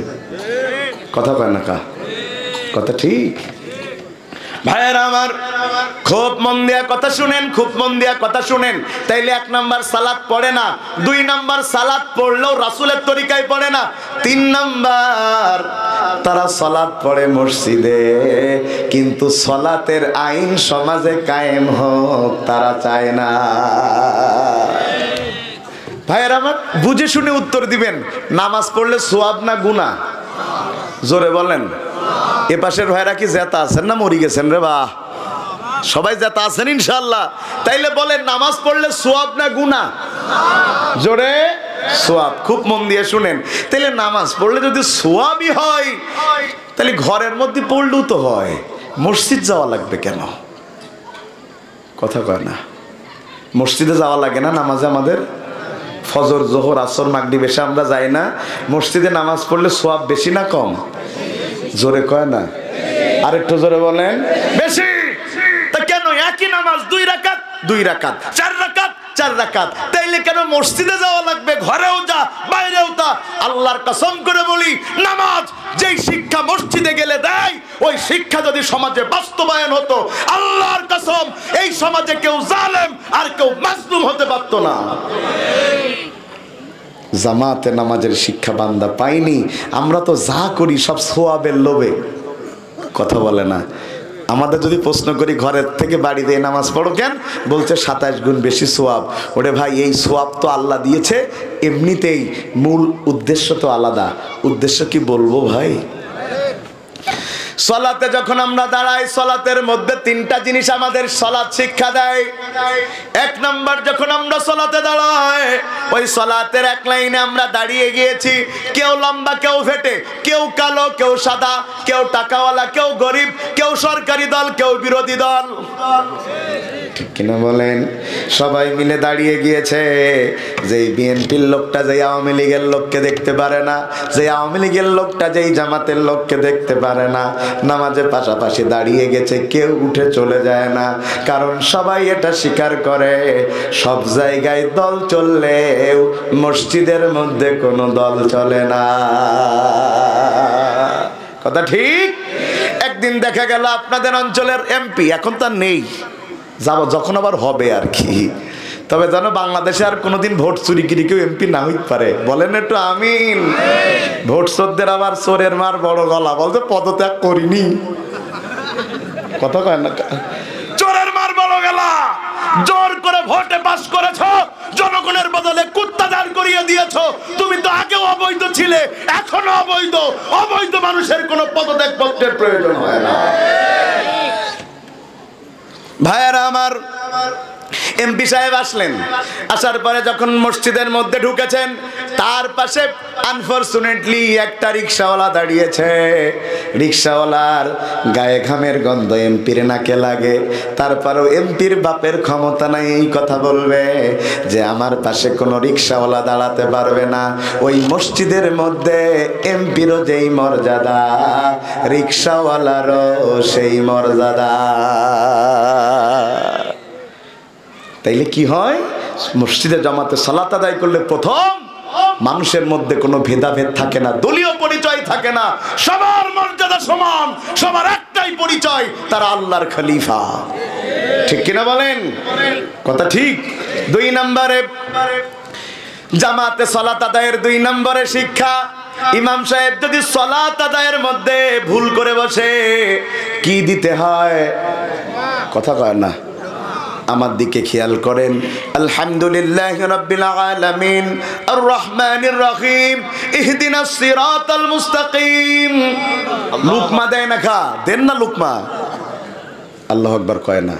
কথা কয় না কা? কথা ঠিক। ভাইয়েরা আমার, খুব মন দিয়া কথা শুনেন, খুব মন দিয়া কথা শুনেন। তাইলে 1 নাম্বার সালাত পড়ে না, 2 নাম্বার সালাত পড়লেও রাসূলের তরিকায় পড়ে না, 3 নাম্বার তারা সালাত পড়ে মসজিদে, কিন্তু সালাতের আইন সমাজে কায়েম হোক তারা চায় না। ভাইয়েরা আমার, বুঝে শুনে উত্তর দিবেন। নামাজ পড়লে সওয়াব না গুনাহ? জোরে বলেন। এ পাশের ভাইরা কি জেতা আছেন না মরি গেছেন রে? বাহ, সবাই জেতা আছেন ইনশাআল্লাহ। তাইলে বলেন নামাজ পড়লে সোয়াব না গুনাহ? জোরে সোয়াব। খুব মন দিয়ে শুনেন। তাইলে নামাজ পড়লে যদি সোয়াবই হয় তাহলে ঘরের মধ্যে পড়লেও তো হয়, মসজিদ যাওয়া লাগবে কেন? কথা কয় না। মসজিদে যাওয়া লাগে না নামাজে? আমাদের ফজর জোহর আসর মাগরিব এসে আমরা যাই না? মসজিদে নামাজ পড়লে সোয়াব বেশি না কম? জোরে কয় না, আরেকটু জোরে বলেন। বেশি। তা কেন একই নামাজ 2 রাকাত 2 রাকাত, 4 রাকাত 4 রাকাত, তাইলে কেন মসজিদে যাওয়া লাগবে? ঘরেও যা বাইরেও তা। আল্লাহর কসম করে বলি, নামাজ যেই শিক্ষা মসজিদে গেলে দেয়, ওই শিক্ষা যদি সমাজে বাস্তবায়ন হতো, আল্লাহর কসম এই সমাজে কেউ জালেম আর কেউ মাজলুম হতে পারত না। জামাতে নামাজের শিক্ষা বান্দা পাইনি, আমরা তো যা করি সব সোয়াবের লোভে। কথা বলে না। আমাদের যদি প্রশ্ন করি ঘরের থেকে বাড়ি দিয়ে নামাজ পড়ো কেন, বলছে 27 গুণ বেশি সোয়াব। ওরে ভাই, এই সোয়াব তো আল্লাহ দিয়েছে এমনিতেই, মূল উদ্দেশ্য তো আলাদা। উদ্দেশ্য কি বলবো ভাই? সলাতে যখন আমরা দাঁড়াই, সলাতের মধ্যে 3টা জিনিস আমাদের সলাত শিক্ষা দেয়। 1 নাম্বার, যখন আমরা সলাতে দাঁড়াই, ওই সলাতের 1 লাইনে আমরা দাঁড়িয়ে গিয়েছি, কেউ লম্বা কেউ ফেটে, কেউ কালো কেউ সাদা, কেউ টাকাওয়ালা কেউ গরিব, কেউ সরকারি দল কেউ বিরোধী দল, ঠিক কিনা বলেন? সবাই মিলে দাঁড়িয়ে গিয়েছে। যেই বিএনপির লোকটা যেই আওয়ামী লীগের লোককে দেখতে পারে না, যেই আওয়ামী লীগের লোকটা যেই জামাতের লোককে দেখতে পারে না, নামাজে পাশাপাশি দাঁড়িয়ে গেছে, কেউ উঠে চলে যায় না। কারণ সবাই এটা স্বীকার করে, সব জায়গায় দল চললেও মসজিদের মধ্যে কোনো দল চলে না। কথা ঠিক? একদিন দেখা গেল আপনাদের অঞ্চলের এমপি, এখন তো নেই, যাব যখন আবার হবে আর কি। তবে জানো, বাংলাদেশে আর কোনোদিন ভোট চুরিগিরি কেউ এমপি না হইতে পারে। বলেন একটু আমিন। ভোট চোরদের আবার চোরের মার বড় গলা, বলতে পদত্যাগ করিনি। কথা কয় না? চোরের মার বড় গলা, জোর করে ভোটে পাস করেছো, জনগণের বদলে কুত্তা দাঁড় করিয়ে দিয়েছো। তুমি তো আগেও অবৈধ ছিলে, এখনো অবৈধ। অবৈধ মানুষের কোনো পদত্যাগ পত্রের প্রয়োজন হয় না। ভাইয়েরা আমার, এমপি সাহেব আসলেন। আসার পরে যখন মসজিদের মধ্যে ঢুকেছেন, তার পাশে আনফরচুনেটলি একটা রিক্সাওয়ালা দাঁড়িয়েছে। রিক্সাওয়ালার গায়ে ঘামের গন্ধ এমপির নাকে লাগে। তারপরেও এমপির বাপের ক্ষমতা নাই এই কথা বলবে যে আমার পাশে কোনো রিক্সাওয়ালা দাঁড়াতে পারবে না। ওই মসজিদের মধ্যে এমপিরও যেই মর্যাদা, রিক্সাওয়ালারও সেই মর্যাদা। তাইলে কি হয়? মসজিদে জামাতে সালাত আদায় করলে প্রথম মানুষের মধ্যে কোনো ভেদাভেদ থাকে না, দলীয় পরিচয় থাকে না, সবার মর্যাদা সমান, সবার একটাই পরিচয়, তারা আল্লাহর খলিফা। ঠিক কিনা বলেন? কথা ঠিক। 2 নম্বরে, জামাতে সালাত আদায়ের 2 নম্বরে শিক্ষা, ইমাম সাহেব যদি সালাত আদায়ের মধ্যে ভুল করে বসে, কি দিতে হয়? কথা কয় না। আমার দিকে খেয়াল করেন। আলহামদুলিল্লাহি রাব্বিল আলামিন আর রহমানির রহিম ইহদিনাস সিরাতাল মুস্তাকিম। লুকমা দেয় না, খা দেন না লুকমা। আল্লাহু আকবার কয় না।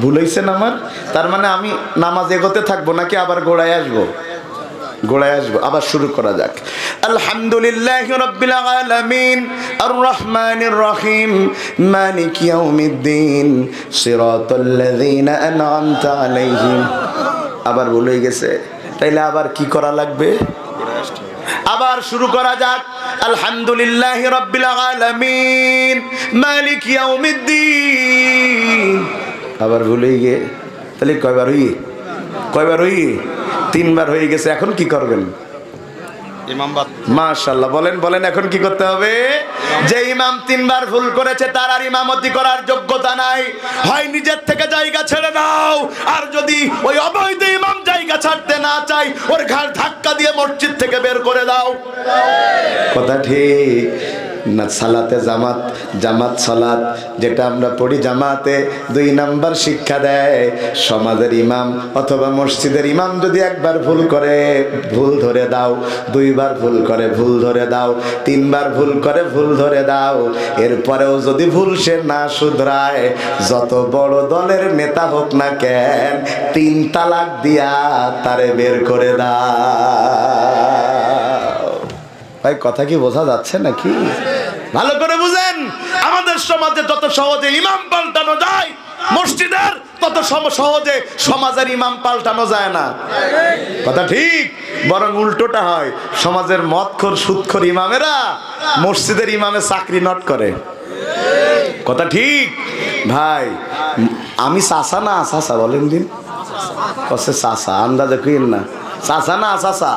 ভুল হইছেন আমার? তার মানে আমি নামাজ এগোতে থাকবো নাকি আবার গোড়ায় আসবো? গোড়ায় আসবো। আবার শুরু করা যাক। আলহামদুলিল্লাহি রাব্বিল আলামিন আর রহমানির রহিম মালিকি ইয়াউমিদ্দিন সিরাতাল্লাযীনা আন'আমতা আলাইহিম। আবার ভুলে গেছে, তাইলে আবার কি করা লাগবে? আবার শুরু করা যাক। আলহামদুলিল্লাহি রাব্বিল আলামিন মালিকি ইয়াউমিদ্দিন। আবার ভুলে গিয়ে, তাহলে কয়বার হই? কয়বার হই? 3 বার হয়ে গেছে। এখন কি করবেন? মাশাআল্লাহ। বলেন বলেন, এখন কি করতে হবে? যে ইমাম 3 বার ভুল করেছে তার আর ইমামতি করার যোগ্যতা নাই। হয় নিজের থেকে জায়গা ছেড়ে দাও, আর যদি ওই অবৈধ ইমাম জায়গা ছাড়তে না চাই, ওর ঘাড় ধাক্কা দিয়ে মসজিদ থেকে বের করে দাও। কথা ঠিক। না সালাতে জামাত, জামাত সালাত যেটা আমরা পড়ি জামাতে 2 নাম্বার শিক্ষা দেয়। সমাজের ইমাম অথবা মসজিদের ইমাম যদি একবার ভুল করে ভুল ধরে দাও, 2 বার ভুল করে ভুল ধরে দাও, 3 বার ভুল করে ভুল ধরে দাও। এরপরেও যদি ভুল সে না শুধরায়, যত বড় দলের নেতা হোক না কেন, 3 তালাক দিয়া তারে বের করে দাও। ভাই কথা কি বোঝা যাচ্ছে নাকি? ভালো করে বুঝেন। আমাদের সমাজে যত সহজে ইমাম পাল্টানো যায় মসজিদের, তত সহজে সমাজের ইমাম পাল্টানো যায় না। কথা ঠিক। বরং উল্টোটা হয়, সমাজের মদখোর সুদখোর ইমামেরা মসজিদের ইমামে চাকরি নট করে। কথা ঠিক। ভাই আমি চাচা না চাচা বলেন দিন, কসে চাচা আন্দাজে কইেন না, চাচা না চাচা।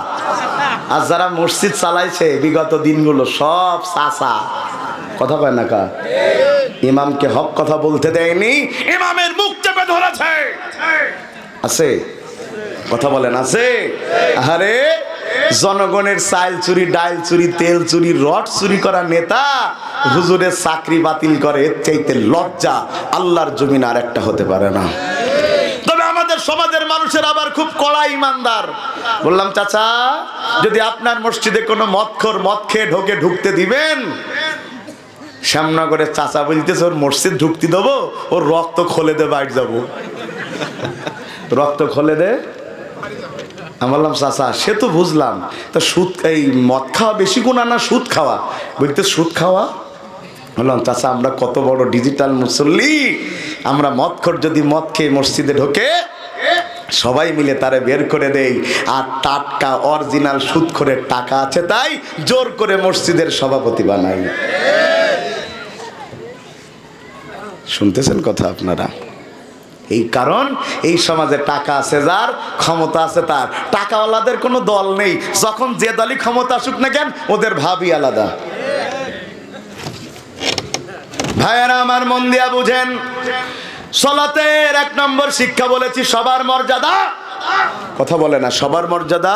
আর যারা মসজিদ চালাইছে বিগত দিনগুলো সব চাচা। কথা কয় না কা? ইমামকে হক কথা বলতে দেয়নি, ইমামের মুখ চেপে ধরেছে। আছে কথা বলেন আছে? আরে জনগণের চাল চুরি, ডাল চুরি, তেল চুরি, রড চুরি করা নেতা হুজুরের চাকরি বাতিল করে, এর চাইতে লজ্জা আল্লাহর জমিন আর একটা হতে পারে না। তবে আমাদের সমাজের মানুষের আবার খুব কড়া ইমানদার। বললাম চাচা যদি আপনার মসজিদে কোনো মদখোর মদ খেয়ে ঢুকতে দিবেন, শ্যামনগরের চাচা বলতেছে ওর মসজিদ ঢুকতে দেবো, ওর রক্ত খোলে দে বাইরে যাবো। রক্ত খোলে দে। আমি বললাম চাচা সে তো বুঝলাম, তা সুদ এই মদ খাওয়া বেশি গুনাহ না সুদ খাওয়া? বলতে সুদ খাওয়া। বললাম চাচা আমরা কত বড় ডিজিটাল মুসল্লি, আমরা মদখোর যদি মদ খেয়ে মসজিদে ঢোকে সবাই মিলে তারে বের করে দেই, আর টাটকা অরিজিনাল সুদখোরের টাকা আছে তাই জোর করে মসজিদের সভাপতি বানাই। শুনতেছেন কথা আপনারা? এই কারণ এই সমাজে টাকা আছে যার, ক্ষমতা আছে তার। টাকাওয়ালাদের কোনো দল নেই, যখন যে দলই ক্ষমতা আসুক না কেন ওদের ভাবই আলাদা। ভাইয়েরা আমার মন দিয়া বুঝেন, সালাতের 1 নম্বর শিক্ষা বলেছি সবার মর্যাদা। কথা বলে না, সবার মর্যাদা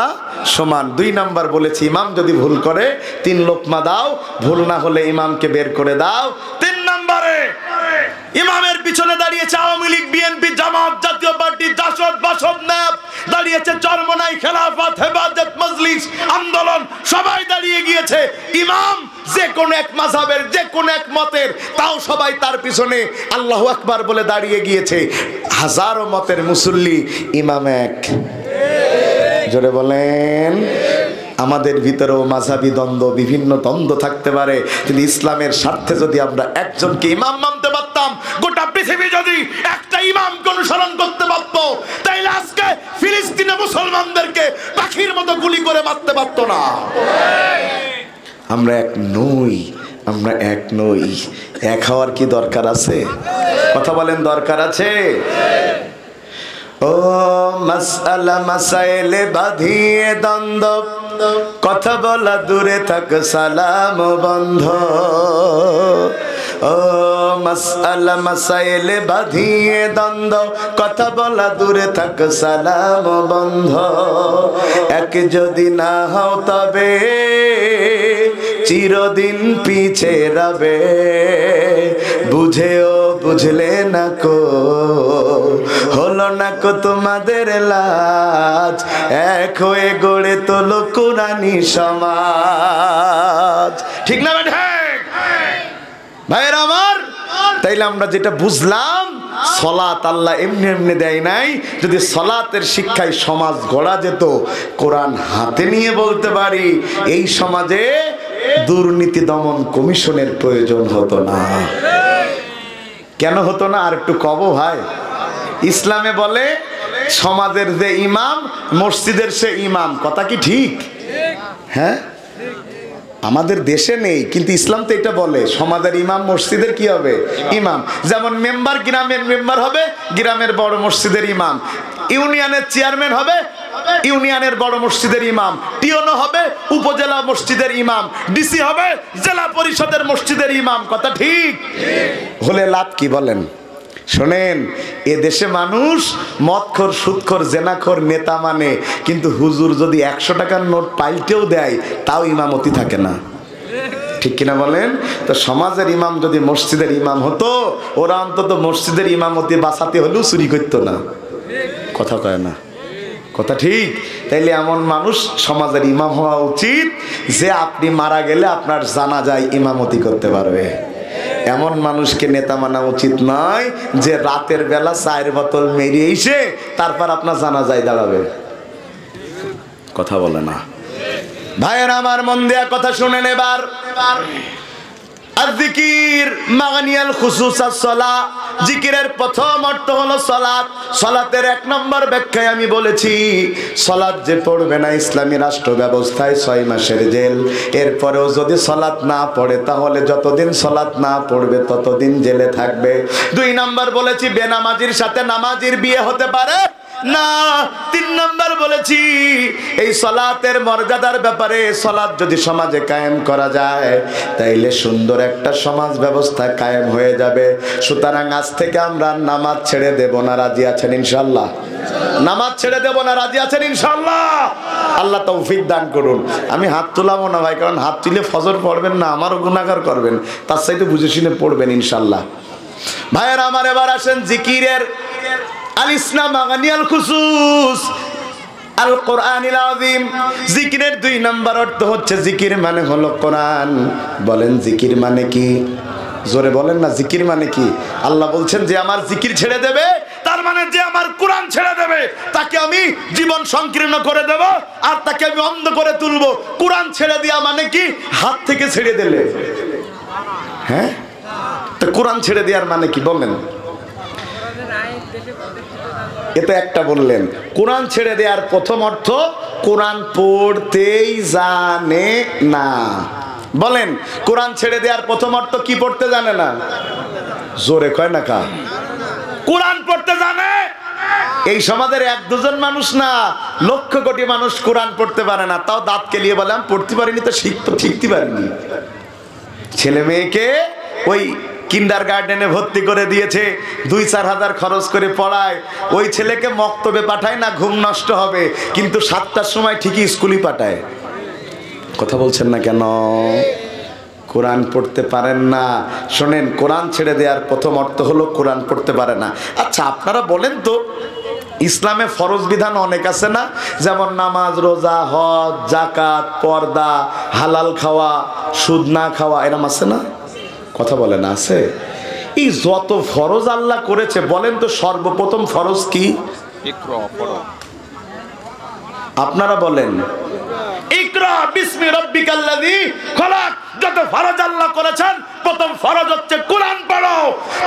সমান। 2 নাম্বার বলেছি ইমাম যদি ভুল করে 3 লোকমা দাও, ভুল না হলে ইমামকে বের করে দাও। 3 নম্বরে ইমামের পিছনে দাঁড়িয়েছে আওয়ামী লীগ, বিএনপি, জামাত, জাতীয় পার্টি, জাসদ, বাসদ, ন্যাপ, দাঁড়িয়েছে চরমনাই, খেলাফত, হেফাজত, মজলিস, আন্দোলন, সবাই দাঁড়িয়ে গিয়েছে। ইমাম যে কোন এক মাযহাবের, যে কোন এক মতের, তাও সবাই তার পিছনে আল্লাহু আকবার বলে দাঁড়িয়ে গিয়েছে। হাজারো মতের মুসল্লি, ইমাম এক। জোরে বলেন। আমাদের ভিতরেও মাযহাবী দ্বন্দ্ব, বিভিন্ন দ্বন্দ্ব থাকতে পারে, কিন্তু ইসলামের স্বার্থে যদি আমরা একজনকে ইমাম মানতে পারতাম, গোটা পৃথিবী যদি একটা ইমামকে অনুসরণ করতে পারত, তাইলে আজকে ফিলিস্তিনে মুসলমানদেরকে পাখির মতো গুলি করে মারতে পারতো না। আমরা এক নই, আমরা এক নই। এক হওয়ার কি দরকার আছে? কথা বলেন, দরকার আছে? ও মাসআলা মাসাইলে বাঁধিয়ে দ্বন্দ্ব, কথা বলা দূরে থাক সালাম বন্ধ। ও মাসআলা মাসাইলে বাঁধিয়ে দ্বন্দ্ব, কথা বলা দূরে থাক সালাম বন্ধ। এক যদি না হও তবে চিরদিন পিছে রবে, বুঝেও বুঝলে না কো, হলো না কো তোমাদের লাজ, এক হয়ে গড়ে তোলো কোরআনী সমাজ। ঠিক না বেটা? ভাইয়েরা আমার, তাইলে আমরা যেটা বুঝলাম, সালাত আল্লাহ এমনি এমনি দেয় নাই। যদি সালাতের শিক্ষায় সমাজ গড়া যেত, কোরআন হাতে নিয়ে বলতে পারি এই সমাজে দুর্নীতি দমন কমিশনের প্রয়োজন হতো না। কেন হতো না আর একটু কব ভাই? ইসলামে বলে সমাজের যে ইমাম মসজিদের সে ইমাম। কথা কি ঠিক? হ্যাঁ, আমাদের দেশে নেই, কিন্তু ইসলাম তো এটা বলে সমাজের ইমাম মসজিদের কি হবে? ইমাম। যেমন মেম্বার গ্রামের মেম্বার হবে, গ্রামের বড় মসজিদের ইমাম। ইউনিয়নের চেয়ারম্যান হবে, ইউনিয়নের বড় মসজিদের ইমাম। টিওনো হবে, উপজেলা মসজিদের ইমাম। ডিসি হবে, জেলা পরিষদের মসজিদের ইমাম। কথা ঠিক? হলে লাভ কি বলেন? শোনেন, এ দেশে মানুষ মদখোর, সুদখোর, জেনাখোর নেতা মানে, কিন্তু হুজুর যদি 100 টাকার নোট পাল্টেও দেয় তাও ইমামতি থাকে না। ঠিক কিনা বলেন? তো সমাজের ইমাম যদি মসজিদের ইমাম হতো, ওরা অন্তত মসজিদের ইমামতি বাঁচাতে হলেও চুরি করতো না। কথা কয় না? কথা ঠিক। তাইলে এমন মানুষ সমাজের ইমাম হওয়া উচিত যে আপনি মারা গেলে আপনার জানাজায় ইমামতি করতে পারবে। এমন মানুষকে নেতা মানা উচিত নয় যে রাতের বেলা চায়ের বোতল মেরে এসে তারপর আপনার জানাজায় দাঁড়াবে। কথা বলে না। ভাইয়েরা আমার, মন দেয়া কথা শুনেন এবার। জিকির মাগানিয়াল খুসুসাস সালাহ, জিকিরের প্রথম অর্থ হলো সালাত। সালাতের 1 নম্বর ব্যাখ্যায় আমি বলেছি, সালাত যে পড়বে না ইসলামী রাষ্ট্র ব্যবস্থায় 6 মাসের জেল। এরপরেও যদি সালাত না পড়ে তাহলে যতদিন সালাত না পড়বে ততদিন জেলে থাকবে। 2 নম্বর বলেছি, বেনামাজির সাথে নামাজির বিয়ে হতে পারে না। 3 নম্বর বলেছি, এই সালাতের মর্যাদার ব্যাপারে, সালাত যদি সমাজে কায়েম করা যায় তাইলে সুন্দর একটা সমাজ ব্যবস্থা কায়েম হয়ে যাবে। সুতরাং আজ থেকে আমরা নামাজ ছেড়ে দেব না, রাজি আছেন ইনশাআল্লাহ? নামাজ ছেড়ে দেব না, রাজি আছেন ইনশাআল্লাহ? আল্লাহ তৌফিক দান করুন। আমি হাত তুলাবো না ভাই, কারণ হাত তুলে ফজর পড়বেন না, আমারও গুনাহগার করবেন, তার চাইতে বুঝে শুনে পড়বেন ইনশাআল্লাহ। ভাইয়েরা আমার, এবার আসেন জিকিরের আলিসনা মাগানিয়াল খুসুস আল কোরআনিল আযীম। জিকিরের 2 নম্বর অর্থ হচ্ছে, জিকির মানে হলো কোরআন। বলেন জিকির মানে কি? জোরে বলেন না, জিকির মানে কি? আল্লাহ বলছেন যে আমার জিকির ছেড়ে দেবে, তার মানে যে আমার কোরআন ছেড়ে দেবে তাকে আমি জীবন সংকীর্ণ করে দেব, আর তাকে আমি অন্ধ করে তুলবো। কোরআন ছেড়ে দেয়া মানে কি? হাত থেকে ছেড়ে দিলে। হ্যাঁ, তো কোরআন ছেড়ে দেওয়ার মানে কি বলেন? এটা একটা বললেন। কোরআন ছেড়ে দেওয়ার প্রথম অর্থ, কোরআন পড়তেই জানে না। বলেন, কোরআন ছেড়ে দেওয়ার প্রথম অর্থ কি? পড়তে জানে না। জোরে কয় না কা? কোরআন পড়তে জানে। এই সমাজের 1-2 জন মানুষ না, লক্ষ কোটি মানুষ কোরআন পড়তে পারে না। তাও দাঁত কেলিয়ে বলে আমি পড়তে পারিনি, তো শিখতে পারিনি। ছেলে মেয়েকে ওই কিন্ডারগার্ডেনে ভর্তি করে দিয়েছে, 2-4 হাজার খরচ করে পড়ায়। ওই ছেলেকে মক্তবে পাঠায় না, ঘুম নষ্ট হবে, কিন্তু 7টার সময় ঠিকই স্কুলে পাঠায়। কথা বলছেন না কেন? কোরআন পড়তে পারেন না। শোনেন, কোরআন ছেড়ে দেওয়ার প্রথম অর্থ হলো কোরআন পড়তে পারে না। আচ্ছা, আপনারা বলেন তো, ইসলামে ফরজ বিধান অনেক আছে না? যেমন নামাজ, রোজা, হজ, যাকাত, পর্দা, হালাল খাওয়া, সুদ না খাওয়া, এরম আছে না? কথা বলে না, আছে? এই যত ফরজ আল্লাহ করেছে, বলেন তো সর্বপ্রথম ফরজ কি? আপনারা বলেন। ইকরা বিসমি রাব্বিকাল্লাযী খলাক। যত ফরজ আল্লাহ করেছেন, প্রথম ফরজ হচ্ছে কোরআন পড়ো।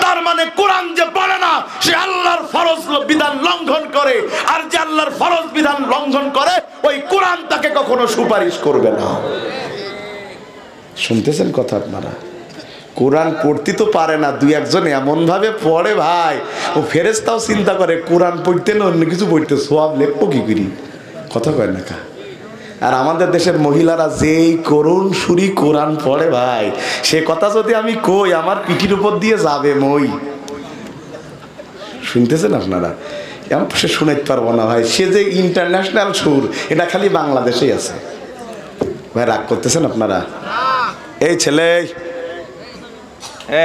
তার মানে কোরআন যে পড়ে না, সে আল্লাহর ফরজ বিধান লঙ্ঘন করে। আর যে আল্লাহর ফরজ বিধান লঙ্ঘন করে, ওই কোরআন তাকে কখনো সুপারিশ করবে না। শুনতেছেন কথা আপনারা? কোরআন পড়তে তো পারে না, 2-1 জন এমন ভাবে পড়ে ভাই, ও ফেরেশতাও চিন্তা করে কোরআন পড়তে না অন্য কিছু পড়তে, সওয়াব লেখবো কি করি? কথা কয় না কা? আর আমাদের দেশের মহিলারা যেই করুণ সুরি কোরআন পড়ে ভাই, সে কথা যদি আমি কই, আমার পিঠির উপর দিয়ে যাবে মই। শুনতেছেন আপনারা? এমন সে শুনাইতে পারবো না ভাই, সে যে ইন্টারন্যাশনাল সুর, এটা খালি বাংলাদেশেই আছে ভাই। রাগ করতেছেন আপনারা? এই ছেলে,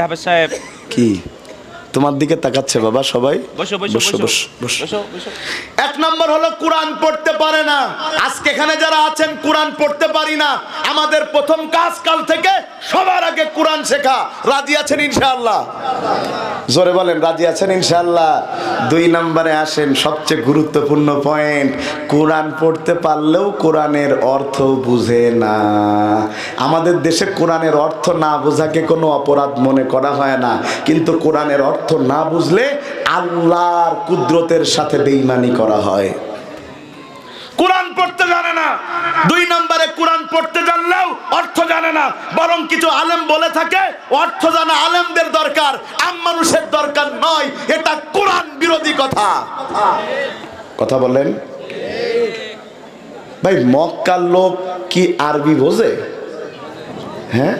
হাফেজ সাহেব, কি তোমার দিকে তাকাচ্ছে বাবা? সবাই বসো বসো বসো বসো বসো। 1 নম্বর হলো কোরআন পড়তে পারে না। আজকে এখানে যারা আছেন কোরআন পড়তে পারি না, আমাদের প্রথম কাজ কাল থেকে সবার আগে কোরআন শেখা। রাজি আছেন ইনশাআল্লাহ? জোরে বলেন, রাজি আছেন ইনশাআল্লাহ? 2 নম্বরে আসেন, সবচেয়ে গুরুত্বপূর্ণ পয়েন্ট। কোরআন পড়তে পারলেও কোরআনের অর্থ বুঝে না। আমাদের দেশে কোরআনের অর্থ না বোঝাকে কোনো অপরাধ মনে করা হয় না, কিন্তু কোরআনের অর্থ না বুঝলে আল্লাহর কুদরতের সাথে বেঈমানি করা হয়। কোরআন পড়তে জানে না। 2 নম্বরে, কোরআন পড়তে জানলেও অর্থ জানে না। বরং কিছু আলেম বলে থাকে অর্থ জানা আলেমদের দরকার, আম মানুষের দরকার নয়। এটা কোরআন বিরোধী কথা। কথা বলেন ভাই, মক্কার লোক কি আরবি বোঝে? হ্যাঁ,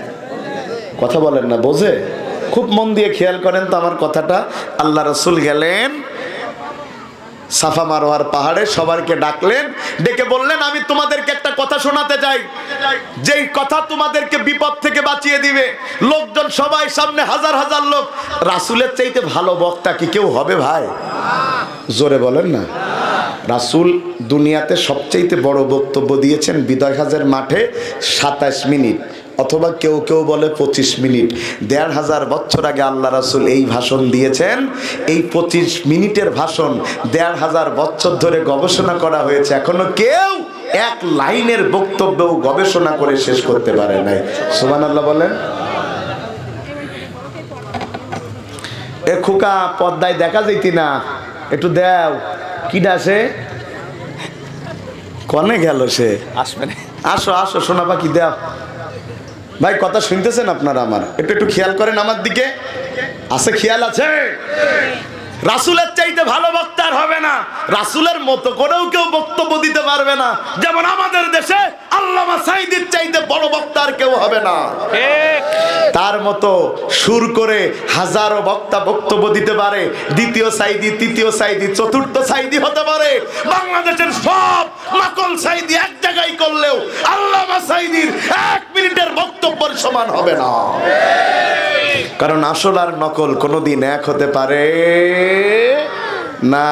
কথা বলেন না, বোঝে? খুব মন দিয়ে খেয়াল করেন তো আমার কথাটা। আল্লাহ রাসূল গেলেন সাফা মারওয়ার পাহাড়ে, সবাইকে ডাকলেন, ডেকে বললেন আমি তোমাদেরকে একটা কথা শোনাতে চাই। যেই কথা তোমাদেরকে বিপদ থেকে বাঁচিয়ে দিবে, লোকজন সবাই সামনে হাজার হাজার লোক, রাসূলের চাইতে ভালো বক্তা কি কেউ হবে ভাই? জোরে বলেন না। রাসূল দুনিয়াতে সবচাইতে বড় বক্তব্য দিয়েছেন বিদয় হাজের মাঠে 27 মিনিট, অথবা কেউ কেউ বলে 25 মিনিট। 1500 বছর আগে আল্লাহ রাসূল এই ভাষণ দিয়েছেন। এই 25 মিনিটের ভাষণ 1500 বছর ধরে গবেষণা করা হয়েছে, এখনো কেউ এক লাইনের বক্তব্য গবেষণা করে শেষ করতে পারে নাই। সুবহানাল্লাহ বলেন। এ খোকা পর্দায় দেখা যাইতি না, একটু দেও। কি ডাসে কনে গেল সে? আসবে না। আসো আসো সোনা পাখি দেও। ভাই কথা শুনতেছেন আপনারা? আমার একটু একটু খেয়াল করেন আমার দিকে। আছে খেয়াল আছে? রাসূলের চাইতে ভালো বক্তা আর হবে না, রাসূলের মতো করেও কেউ বক্তব্য দিতে পারবে না। যেমন আমাদের দেশে আল্লামা সাঈদীর চাইতে বড় বক্তা আর কেউ হবে না। তার মতো সুর করে হাজারো বক্তা বক্তব্য দিতে পারে। দ্বিতীয় সাঈদী, তৃতীয় সাঈদী, চতুর্থ সাঈদী হতে পারে। বাংলাদেশের সব নকল সাঈদী এক জায়গায় করলেও আল্লামা সাঈদীর 1 মিনিটের বক্তব্যের সমান হবে না। কারণ আসল আর নকল কোনোদিন এক হতে পারে না।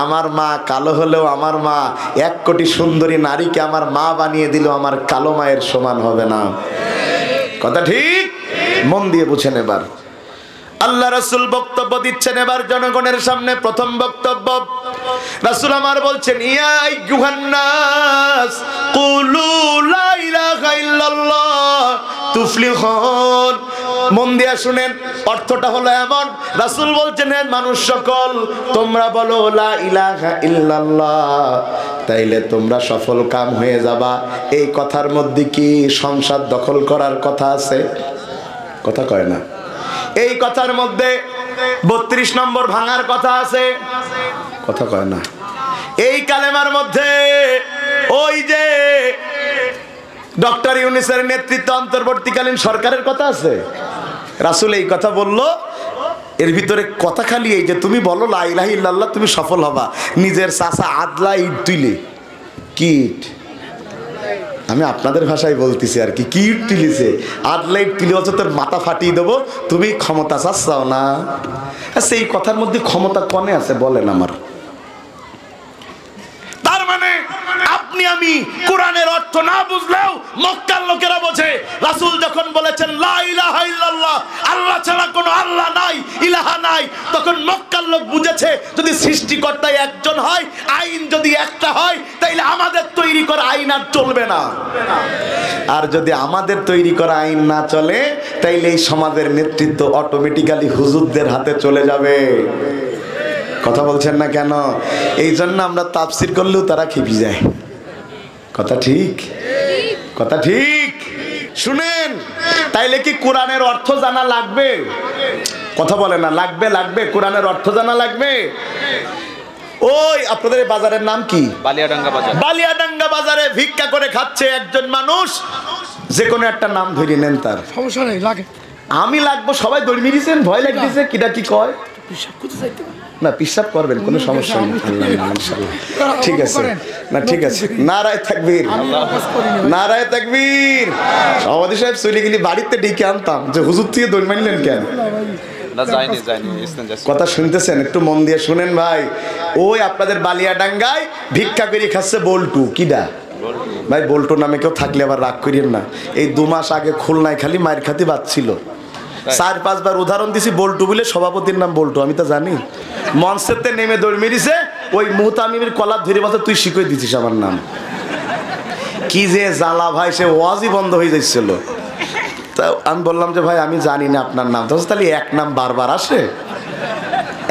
আমার মা কালো হলেও আমার মা 1 কোটি সুন্দরী নারীকে আমার মা বানিয়ে দিল, আমার কালো মায়ের সমান হবে না। কথা ঠিক? মন দিয়ে বুঝেন। এবার আল্লাহ রাসূল বক্তব্য দিচ্ছেন, এবার জনগণের সামনে প্রথম বক্তব্য। রাসূল আমার বলছেন, ইয়া আইয়ুহান নাস কুলু লা ইলাহা ইল্লাল্লাহ তুফলিহুন। মন দিয়ে শুনেন, অর্থটা হলো এমন। রাসূল বলছেন, হে মানুষ সকল, তোমরা বলো লা ইলাহা ইল্লাল্লাহ, তাইলে তোমরা সফল কাম হয়ে যাবা। এই কথার মধ্যে কি সংসার দখল করার কথা আছে? কথা কয় না। এই কথার মধ্যে 32 নম্বর ভাঙার কথা আছে? কথা কয় না। এই কালেমার মধ্যে ওই যে ডক্টর ইউনূসের নেতৃত্বে অন্তর্বর্তীকালীন সরকারের কথা আছে? রাসূল এই কথা বলল। এর ভিতরে কথা খালি এই যে তুমি বলো লা ইলাহা ইল্লাল্লাহ, তুমি সফল হবা। নিজের চাচা আদলা ইট তুইলে, কি ইট? আমি আপনাদের ভাষায় বলতেছি আর কি। কি ইট তুলিছে? আদলা ইট তুলে হচ্ছে তোর মাথা ফাটিয়ে দেবো, তুমি ক্ষমতা চাচ্ছাও না। আচ্ছা এই কথার মধ্যে ক্ষমতা কনে আছে বলেন আমার? তার মানে আপনি আমি কোরআনের অর্থ না বুঝলেও মক্কার লোকেরা বোঝে। রাসূল যখন বলেছেন লা ইলাহা ইল্লাল্লাহ, আল্লাহ ছাড়া কোনো আল্লাহ নাই, ইলাহা নাই, তখন মক্কার লোক বুঝেছে যদি সৃষ্টিকর্তাই একজন হয়, আইন যদি একটা হয়, তাইলে আমাদের তৈরি করা আইন আর চলবে না। আর যদি আমাদের তৈরি করা আইন না চলে, তাইলে এই সমাজের নেতৃত্ব অটোমেটিক্যালি হুজুরদের হাতে চলে যাবে। কথা বলছেন না কেন? এই জন্য আমরা তাফসীর করলেও তারা খেপে যায়। কথা ঠিক? কথা ঠিক? শুনেন, তাইলে কি কোরআনের অর্থ জানা লাগবে? কথা বলে না। লাগবে, লাগবে। কোরআনের অর্থ জানা লাগবে। ওই আপনাদের বাজারের নাম কি? বালিয়াডাঙ্গা বাজার। বালিয়াডাঙ্গা বাজারে ভিক্ষা করে খাচ্ছে একজন মানুষ। যে কোনো একটা নাম ধরে নেন, তার সমস্যা নেই। লাগে আমি লাগবো, সবাই দৌড় মিরিয়েছেন, ভয় লাগতেছে। কিটা কি কয় না, পিশাব করবেন, কোনো সমস্যা নেই। ঠিক আছে না, ঠিক আছে। নারায়ে তাকবীর, নারায়ে তাকবীর। সভাপতি সাহেব চলে গেলি, বাড়িতে ডেকে আনতাম যে হুজুর থেকে দৌড় মারলেন কেন? কথা শুনতেছেন? একটু মন দিয়ে শুনেন ভাই। ওই আপনাদের বালিয়াডাঙ্গায় ভিক্ষা করে খাচ্ছে বল্টু। কিডা ভাই? বল্টু নামে কেউ থাকলে আবার রাগ করিয়েন না। এই 2 মাস আগে খুলনায় খালি মায়ের খাতি বাঁচছিল। 4-5 বার উদাহরণ দিছি বল্টু বলে। সভাপতির নাম বল্টু, আমি তো জানি। মঞ্চেতে নেমে দৌড় মেরিছে, ওই মুহতামিমের কলার ধরে বলছে তুই শিখিয়ে দিছিস আমার নাম। কি যে জ্বালা ভাই, সে ওয়াজই বন্ধ হয়ে যাচ্ছিল। তা আমি বললাম যে ভাই আমি জানি না আপনার নাম। তাহলে এক নাম বারবার আসে।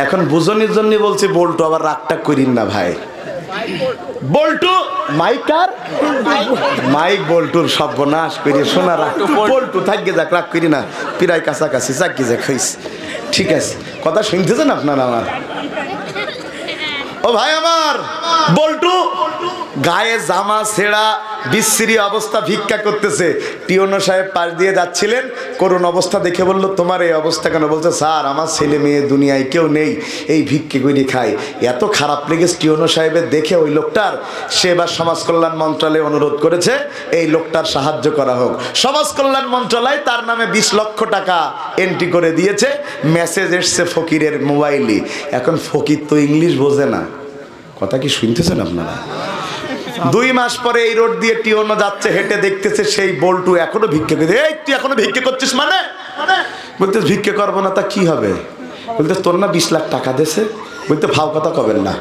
এখন বুঝনির জন্য বলছি বল্টু, আবার রাগটা করিন না ভাই। বল্টু মাইকার মাইক বল্টুর সর্বনাশ করে শোনা। রাগ বল্টু থাকবে, যাক, রাগ করি না। প্রায় কাছাকাছি চাকি যা খাইস। ঠিক আছে, কথা শুনতেছেন আপনারা আমার? ও ভাই আমার, বল্টু গায়ে জামা ছেঁড়া বিশ্রী অবস্থা ভিক্ষা করতেছে। টিওনো সাহেব পাশ দিয়ে যাচ্ছিলেন, করুণ অবস্থা দেখে বলল, তোমার এই অবস্থা কেন? বলছে, স্যার আমার ছেলে মেয়ে দুনিয়ায় কেউ নেই, এই ভিক্ষে করে খায়। এত খারাপ লেগেছে টিওনো সাহেবের দেখে ওই লোকটার, সে এবার সমাজ কল্যাণ মন্ত্রণালয়ে অনুরোধ করেছে এই লোকটার সাহায্য করা হোক। সমাজ কল্যাণ মন্ত্রণালয় তার নামে 20 লক্ষ টাকা এন্ট্রি করে দিয়েছে। মেসেজ এসছে ফকিরের মোবাইলে। এখন ফকির তো ইংলিশ বোঝে না, কথা কি শুনতেছেন আপনারা? 2 মাস পরে এই রোড দিয়ে টিওনো যাচ্ছে, হেঁটে দেখতেছে সেই বল্টু এখনো ভিক্ষে করে। এই তুই এখনো ভিক্ষে করছিস মানে? বলতে ভিক্ষে করবো না তা কি হবে? বলতে তোর না 20 লাখ টাকা দেছে। বলতে ফাও কথা কবেন না।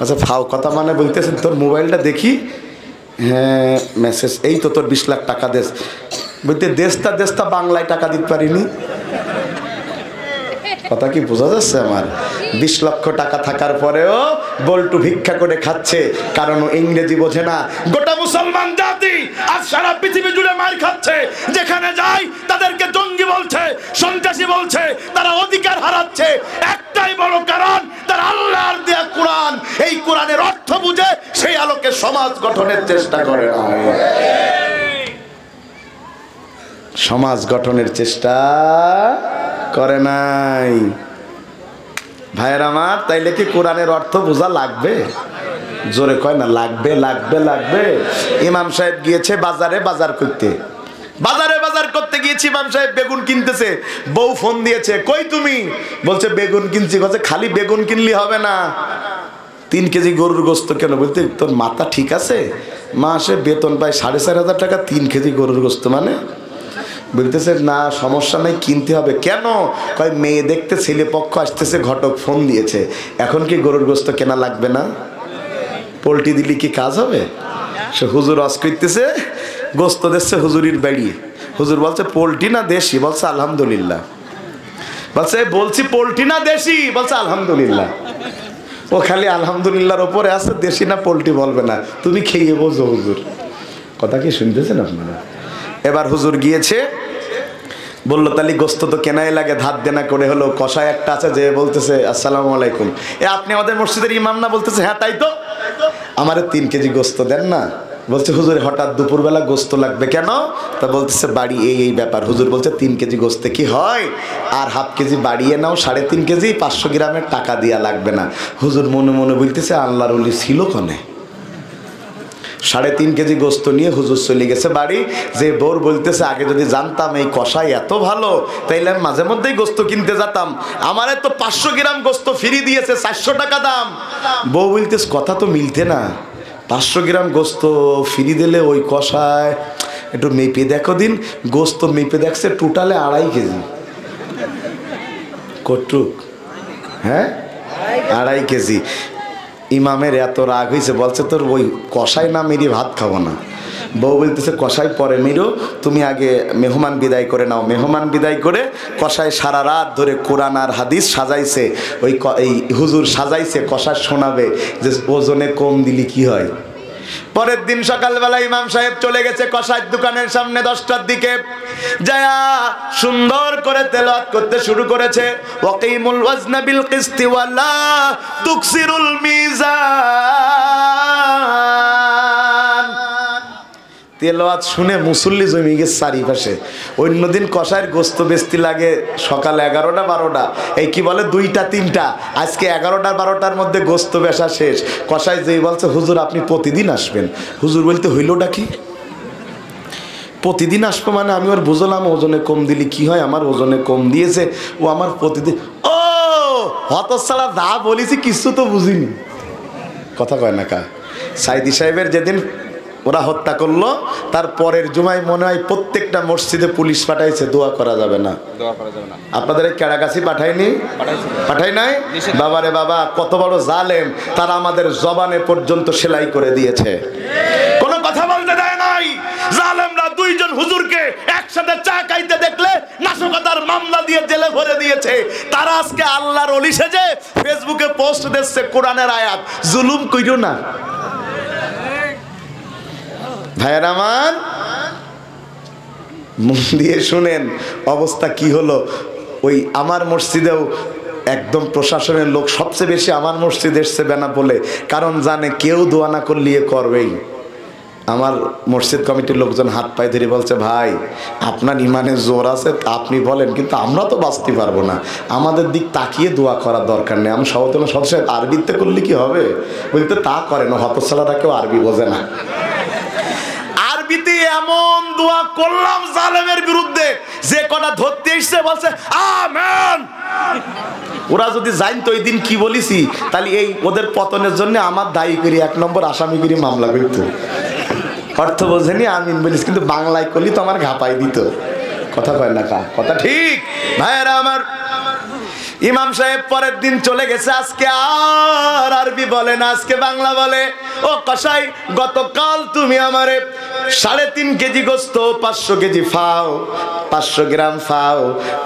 আচ্ছা ফাও কথা মানে? বলতেছেন তোর মোবাইলটা দেখি, হ্যাঁ মেসেজ, এই তো তোর 20 লাখ টাকা দেশ। বলতে দেশটা বাংলায় টাকা দিতে পারিনি। কথা কি বোঝা যাচ্ছে আমার? 20 লক্ষ টাকা থাকার পরেও বল্টু ভিক্ষা করে খাচ্ছে, কারণ ইংরেজি বোঝে না। গোটা মুসলমান জাতি আজ সারা পৃথিবী জুড়ে মার খাচ্ছে। যেখানে যায় তাদেরকে জঙ্গি বলছে, সন্ত্রাসী বলছে, তারা অধিকার হারাচ্ছে। একটাই বড় কারণ, তারা আল্লাহর দেয়া কোরআন, এই কোরআনের অর্থ বুঝে সেই আলোকে সমাজ গঠনের চেষ্টা করে না, সমাজ গঠনের চেষ্টা করে নাই। ভাইয়ের আমার, তাইলে কি কোরআনের অর্থ বোঝা লাগবে? জোরে কয় না, লাগবে লাগবে লাগবে। ইমাম সাহেব গিয়েছে বাজারে বাজার করতে, বাজার করতে গিয়েছি। ইমাম সাহেব বেগুন কিনতেছে, বউ ফোন দিয়েছে, কই তুমি? বলছে বেগুন কিনছি। বলছে খালি বেগুন কিনলি হবে না, 3 কেজি গরুর গোস্ত কেন? বলতে তোর মাথা ঠিক আছে? মাসে বেতন পায় 4,500 টাকা, 3 কেজি গরুর গোস্ত মানে? বলতেছে না সমস্যা নাই, কিনতে হবে। কেন? কয় মেয়ে দেখতে ছেলে পক্ষ আসতেছে, ঘটক ফোন দিয়েছে, এখন কি গরুর গোস্ত কেনা লাগবে না? পোল্ট্রি দিলে কি কাজ হবে? সে হুজুর অস করতেছে, গোস্ত দিচ্ছে হুজুরির বাড়ি। হুজুর বলছে পোল্ট্রি না দেশি? বলছে আলহামদুলিল্লাহ। বলছে বলছি পোল্ট্রি না দেশি? বলছে আলহামদুলিল্লাহ। ও খালি আলহামদুলিল্লাহর ওপরে আছে, দেশি না পোল্ট্রি বলবে না। তুমি খেয়ে বোঝো হুজুর। কথা কি শুনতেছেন আপনারা? এবার হুজুর গিয়েছে, বললো তাহলে গোস্ত তো কেনাই লাগে, ধার দেনা করে হলো। কষায় একটা আছে যে বলতেছে আসসালামু আলাইকুম, এ আপনি আমাদের মসজিদের ইমাম না? বলতেছে হ্যাঁ তাই তো, আমারে 3 কেজি গোস্ত দেন না। বলছে হুজুর হঠাৎ দুপুরবেলা গোস্ত লাগবে কেন? তা বলতেছে বাড়ি এই ব্যাপার। হুজুর বলছে 3 কেজি গোস্তে কি হয়, আর হাফ কেজি বাড়িয়ে নাও, 3.5 কেজি, 500 গ্রামের টাকা দিয়া লাগবে না। হুজুর মনে মনে বলতেছে আল্লাহর ওলি ছিল কনে? 3.5 কেজি গোস্ত নিয়ে হুজুর চলে গেছে বাড়ি। যে বউর বলতেছে আগে যদি জানতাম এই কষাই এত ভালো, তাইলে আমি মাঝে মধ্যেই গোস্ত কিনতে যেতাম, আমারে তো 500 গ্রাম গোস্ত ফ্রি দিয়েছে, 400 টাকা দাম। বউ বলতেছে কথা তো মিলতে না, 500 গ্রাম গোস্ত ফ্রি দিলে ওই কষায় একটু মেপে দেখো দিন। গোস্ত মেপে দেখছে টোটালে 2.5 কেজি। কটুক? হ্যাঁ 2.5 কেজি। ইমামের এত রাগ হয়েছে, বলছে তোর ওই কষাই না মেরে ভাত খাবো না। বউ বলতেছে কষাই পরে মেরো, তুমি আগে মেহমান বিদায় করে নাও। মেহমান বিদায় করে কষাই সারা রাত ধরে কোরআন আর হাদিস সাজাইছে। এই হুজুর সাজাইছে কষার শোনাবে যে ওজনে কম দিলি কি হয়। পরের দিন সকালবেলা ইমাম সাহেব চলে গেছে কষাইয়ের দোকানের সামনে 10টার দিকে, যায়া সুন্দর করে তেলাওয়াত করতে শুরু করেছে। ওয়াকিমুল ওয়াজনা বিল কিসতি ওয়ালা তুকসিরুল মিজান। তেলাওয়াত শুনে মুসল্লি জমি গেছে চারিপাশে। অন্যদিন কষাইয়ের গোস্ত বেচতে লাগে সকাল 11টা 12টা, এই কি বলে 2টা 3টা, আজকে 11টা 12টার মধ্যে গোস্ত বেচা শেষ। কষাই যেই বলছে হুজুর আপনি প্রতিদিন আসবেন। হুজুর বলতে হইলটা কি? প্রতিদিন আসবো মানে? আমি ওর বুঝলাম ওজনে কম দিলি কি হয়, আমার ওজনে কম দিয়েছে, ও আমার প্রতিদিন। ও হতচ্ছাড়া, যা বলেছি কিছু তো বুঝিনি। কথা কয় না কা? সাইদি সাহেবের যেদিন ওরা হত্যা করলো, তার পরের জুমায় মনে হয় প্রত্যেকটা মসজিদে পুলিশ পাঠাইছে, দোয়া করা যাবে না। আপনাদের এই কেড়াগাছি পাঠায়নি? পাঠাই নাই? বাবারে বাবা, কত বড় জালেম, তারা আমাদের জবানে পর্যন্ত সেলাই করে দিয়েছে, কোনো কথা বলতে দেয় নাই। জালেমরা 2 জন হুজুরকে একসাথে চা খাইতে দেখলে নাশকতার মামলা দিয়ে জেলে ভরে দিয়েছে। তারা আজকে আল্লাহর ওলি সেজে ফেসবুকে পোস্ট দিচ্ছে কোরআনের আয়াত। জুলুম কইরো না ভাইয়ের আমার, মন দিয়ে শুনেন অবস্থা কি হলো। ওই আমার মসজিদেও একদম প্রশাসনের লোক সবচেয়ে বেশি আমার মসজিদ এসছে বেনাপোলে, কারণ জানে কেউ দোয়া না করলে এ করবেই। আমার মসজিদ কমিটির লোকজন হাত পায়ে ধরে বলছে, ভাই আপনার ইমানের জোর আছে আপনি বলেন, কিন্তু আমরা তো বাঁচতে পারবো না, আমাদের দিক তাকিয়ে দোয়া করার দরকার নেই। আমি সবতলে সবসময় আরবিতে করলে কি হবে? বলতে তা করে না, হতসালারা কেউ আরবি বোঝে না। আরবিতে এমন দোয়া করলাম জালেমের বিরুদ্ধে, যে কটা ধরতে এসছে বলছে আমেন। ওরা যদি জানতো ওই দিন কি বলেছি, তাহলে এই ওদের পতনের জন্য আমার দায়ী করি 1 নম্বর আসামি করি মামলা করতো। অর্থ বোঝেনি আমিন বলিস, কিন্তু বাংলায় করলি তো আমার ঘাপাই দিত। কথা কয় না, কথা ঠিক ভাইয়েরা আমার। ইমাম সাহেব পরের দিন চলে গেছে, আজকে আর আরবি বলে না, আজকে বাংলা বলে। ও কসাই, গতকাল তুমি আমারে 3.5 কেজি গোস্ত, 500 কেজি ফাও, 500 গ্রাম ফাও,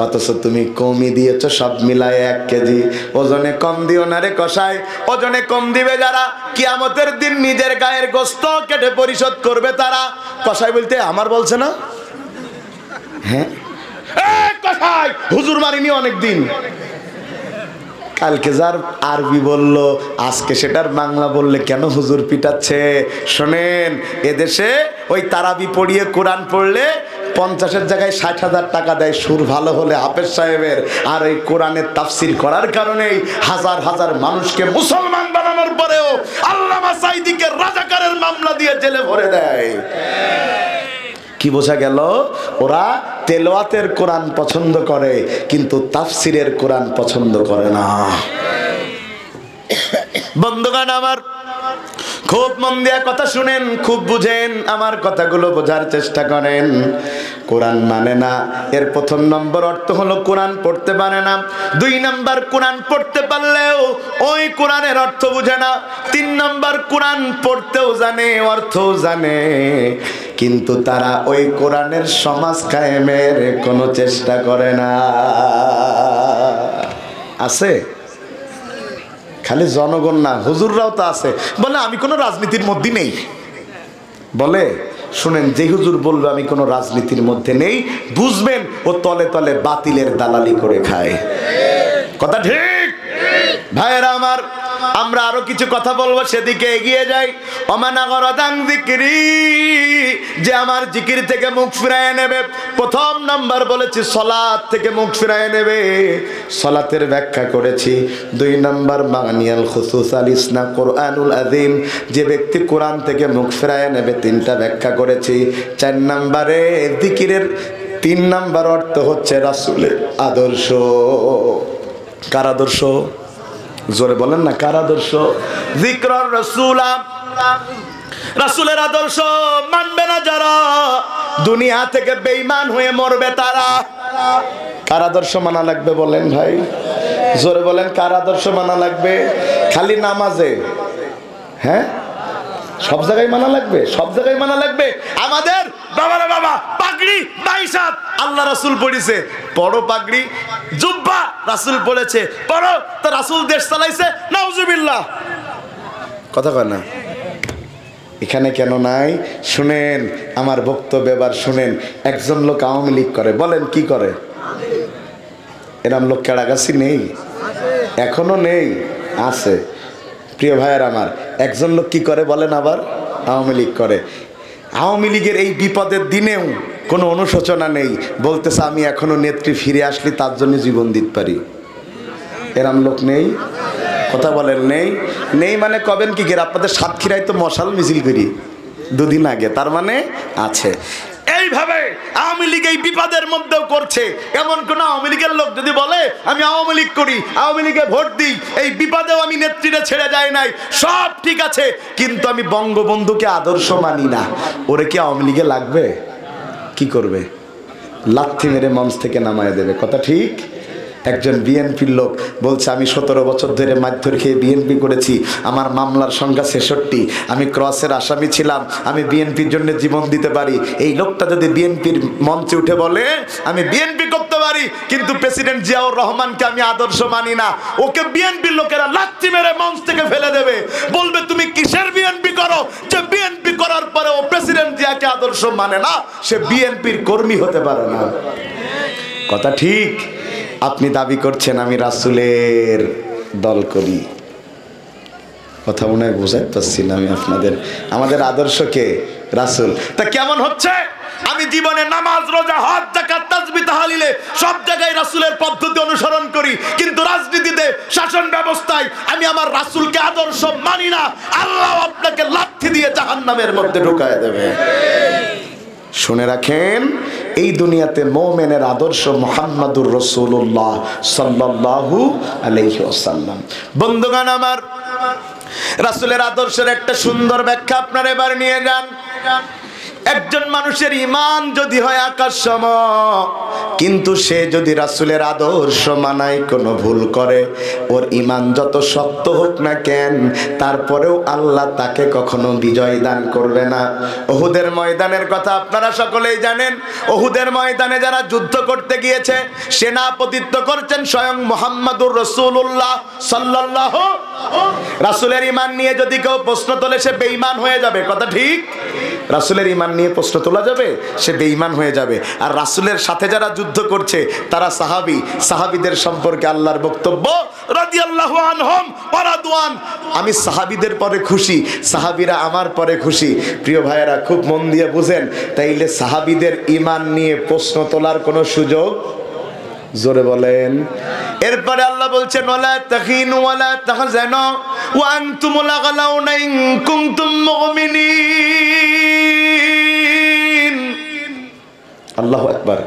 অথচ তুমি কমই দিয়েছো সব মিলায় 1 কেজি। ওজনে কম দিও না রে কসাই, ওজনে কম দিবে যারা কিয়ামতের দিন নিজের গায়ের গোস্ত কেটে পরিশোধ করবে তারা। কসাই বলতে আমার বলছে না, হ্যাঁ কসাই হুজুর মারিনি অনেক দিন। কালকে যার আরবি বলল, আজকে সেটার বাংলা বললে কেন হুজুর পিটাচ্ছে? শোনেন, এদেশে ওই তারাবি পড়িয়ে কোরআন পড়লে 50-এর জায়গায় 60,000 টাকা দেয়, সুর ভালো হলে হাফেজ সাহেবের। আর এই কোরআনের তাফসির করার কারণেই হাজার হাজার মানুষকে মুসলমান বানানোর পরেও আল্লামা সাঈদীকে রাজাকারের মামলা দিয়ে জেলে ভরে দেয়। কি বোঝা গেল? ওরা তেলাওয়াতের কোরআন পছন্দ করে, কিন্তু তাফসিরের কোরআন পছন্দ করে না। বন্ধুগণ আমার, খুব মন দিয়া কথা শুনেন, খুব বুঝেন, আমার কথাগুলো বোঝার চেষ্টা করেন। কোরআন মানে না এর 1 নম্বর অর্থ হলো কোরআন পড়তে পারে না। 2 নম্বর, কোরআন পড়তে পারলেও ওই কোরআনের অর্থ বুঝে না। 3 নম্বর, কোরআন পড়তেও জানে, অর্থও জানে, কিন্তু তারা ওই কোরআনের সমাজ কায়েমের কোনো চেষ্টা করে না। আছে খালি জনগণ না, হুজুররাও তো আছে, বলে আমি কোনো রাজনীতির মধ্যে নেই। বলে শুনেন, যে হুজুর বলবে আমি কোনো রাজনীতির মধ্যে নেই, বুঝবেন ও তলে তলে বাতিলের দালালি করে খায়। কথা ঠিক ভাইয়েরা আমার। আমরা আরো কিছু কথা বলবো, সেদিকে এগিয়ে যাই। অমানাগরদাং যিকরি, যে আমার জিকির থেকে মুখ ফিরায় নেবে। 1 নাম্বার বলেছি সালাত থেকে মুখ ফিরায় নেবে, সালাতের ব্যাখ্যা করেছি। 2 নাম্বার মানিয়াল খুসুস আল ইসনা কোরআনুল আযীম, যে ব্যক্তি কোরআন থেকে মুখ ফিরায় নেবে, 3টা ব্যাখ্যা করেছি। 4 নাম্বারে জিকিরের 3 নাম্বার অর্থ হচ্ছে রাসূলের আদর্শ। কার আদর্শ? জোরে বলেন না, কার আদর্শ? যিকরুর রাসূলা, রাসূলের আদর্শ মানবে না যারা, দুনিয়া থেকে বেঈমান হয়ে মরবে তারা। কার আদর্শ মানা লাগবে বলেন ভাই? জোরে বলেন, কার আদর্শ মানা লাগবে? খালি নামাজে? হ্যাঁ, সব জায়গায় মানা লাগবে, সব জায়গায় মানা লাগবে। আমাদের বাবারে বাবা পাগড়ি 22 হাত আল্লাহ রাসূল পড়িছে, পড়ো পাগড়ি। জুব্বা রাসূল পড়েছে, পড়ো। তো রাসূল দেশ চালাইছে, নাউজুবিল্লাহ। কথা কয় না? এখানে কেন নাই? শুনেন আমার বক্তব্য এবার শুনেন। একজন লোক আওয়ামী লীগ করে, বলেন কি করে? এরম লোক কেড়াগাছি নেই? এখনো নেই? আছে। প্রিয় ভাইয়ের আমার, একজন লোক কি করে বলেন? আবার আওয়ামী লীগ করে। আওয়ামী লীগের এই বিপদের দিনেও কোনো অনুশোচনা নেই, বলতেছে আমি এখনো নেত্রী ফিরে আসলে তার জন্য জীবন দিতে পারি। এরম লোক নেই? কথা বলেন নেই? নেই মানে কবেন কি গের? আপনাদের সাতক্ষীরায় তো মশাল মিছিল করি 2 দিন আগে, তার মানে আছে। এইভাবে আওয়ামী লীগ এই বিপদের মধ্যেও করছে। এমন কোন আওয়ামী লীগের লোক যদি বলে আমি আওয়ামী লীগ করি, আওয়ামী লীগে ভোট দিই, এই বিপদেও আমি নেত্রীরা ছেড়ে যায় নাই, সব ঠিক আছে, কিন্তু আমি বঙ্গবন্ধুকে আদর্শ মানি না, ওরে কি আওয়ামী লীগে লাগবে? কি করবে? লাথি মেরে মঞ্চ থেকে নামায় দেবে। কথা ঠিক? একজন বিএনপির লোক বলছে আমি 17 বছর ধরে মারধর খেয়ে বিএনপি করেছি, আমার মামলার সংখ্যা 66, আমি ক্রসের আসামি ছিলাম, আমি বিএনপির জন্য জীবন দিতে পারি। এই লোকটা যদি বিএনপির মঞ্চে উঠে বলে আমি বিএনপি করতে পারি, কিন্তু প্রেসিডেন্ট জিয়াউর রহমানকে আমি আদর্শ মানি না, ওকে বিএনপির লোকেরা লাথি মেরে মঞ্চ থেকে ফেলে দেবে, বলবে তুমি কিসের বিএনপি করো, যে বিএনপি করার পরে ও প্রেসিডেন্ট জিয়াকে আদর্শ মানে না, সে বিএনপির কর্মী হতে পারে না। কথা ঠিক? আপনি দাবি করছেন আমি রাসূলের দল করি। কথা মনে হয় বোঝাতে পারছি না আমি আপনাদের। আমাদের আদর্শকে রাসূল। তা কেমন হচ্ছে? আমি জীবনে নামাজ, রোজা, হজ, যাকাত, তাসবিহ, তাহলিলে সব জায়গায় রাসূলের পদ্ধতি অনুসরণ করি, কিন্তু রাজনীতিতে, শাসন ব্যবস্থায় আমি আমার রাসূলকে আদর্শ মানি না। আল্লাহ আপনাকে লাথি দিয়ে জাহান্নামের মধ্যে ঢুকায় দেবে। শুনে রাখেন, এই দুনিয়াতে মুমিনের আদর্শ মুহাম্মাদুর রাসূলুল্লাহ সাল্লাল্লাহু আলাইহি ওয়াসাল্লাম। বন্ধুগণ আমার, রাসূলের আদর্শের একটা সুন্দর ব্যাখ্যা আপনারা এবার নিয়ে যান। একজন মানুষের ঈমান যদি হয় আকাশ সম, কিন্তু সে যদি রাসূলের আদর্শ মানায় কোনো ভুল করে, ওর ঈমান যত শক্ত হোক না কেন, তারপরেও আল্লাহ তাকে কখনো বিজয় দান করবে না। উহুদের ময়দানের কথা আপনারা সকলেই জানেন। উহুদের ময়দানে যারা যুদ্ধ করতে গিয়েছে, সেনাপতিত্ব করছেন স্বয়ং মুহাম্মাদুর রাসূলুল্লাহ সাল্লাল্লাহু। রাসূলের ঈমান নিয়ে যদি কেউ প্রশ্ন তোলে, সে বেঈমান হয়ে যাবে। কথা ঠিক? রাসূলের ঈমান নিয়ে প্রশ্ন তোলা যাবে, সে বেঈমান হয়ে যাবে। আর রাসূলের সাথে যারা যুদ্ধ করছে তারা সাহাবী, সাহাবীদের সম্পর্কে আল্লাহর বক্তব্য রাদিয়াল্লাহু আনহুম ওয়া রাদওয়ান। আমি সাহাবীদের পরে খুশি, সাহাবীরা আমার পরে খুশি। প্রিয় ভাইয়েরা, খুব মন দিয়ে বুঝেন, তাইলে সাহাবীদের ঈমান নিয়ে প্রশ্ন তোলার কোনো সুযোগ, জোরে বলেন। এরপরে আল্লাহ বলছেন ওয়ালা তাখিনু ওয়ালা তাহজানু ওয়া আনতুমুল আ'লাউনা ইন কুনতুম মুমিনিন। আল্লাহু আকবার।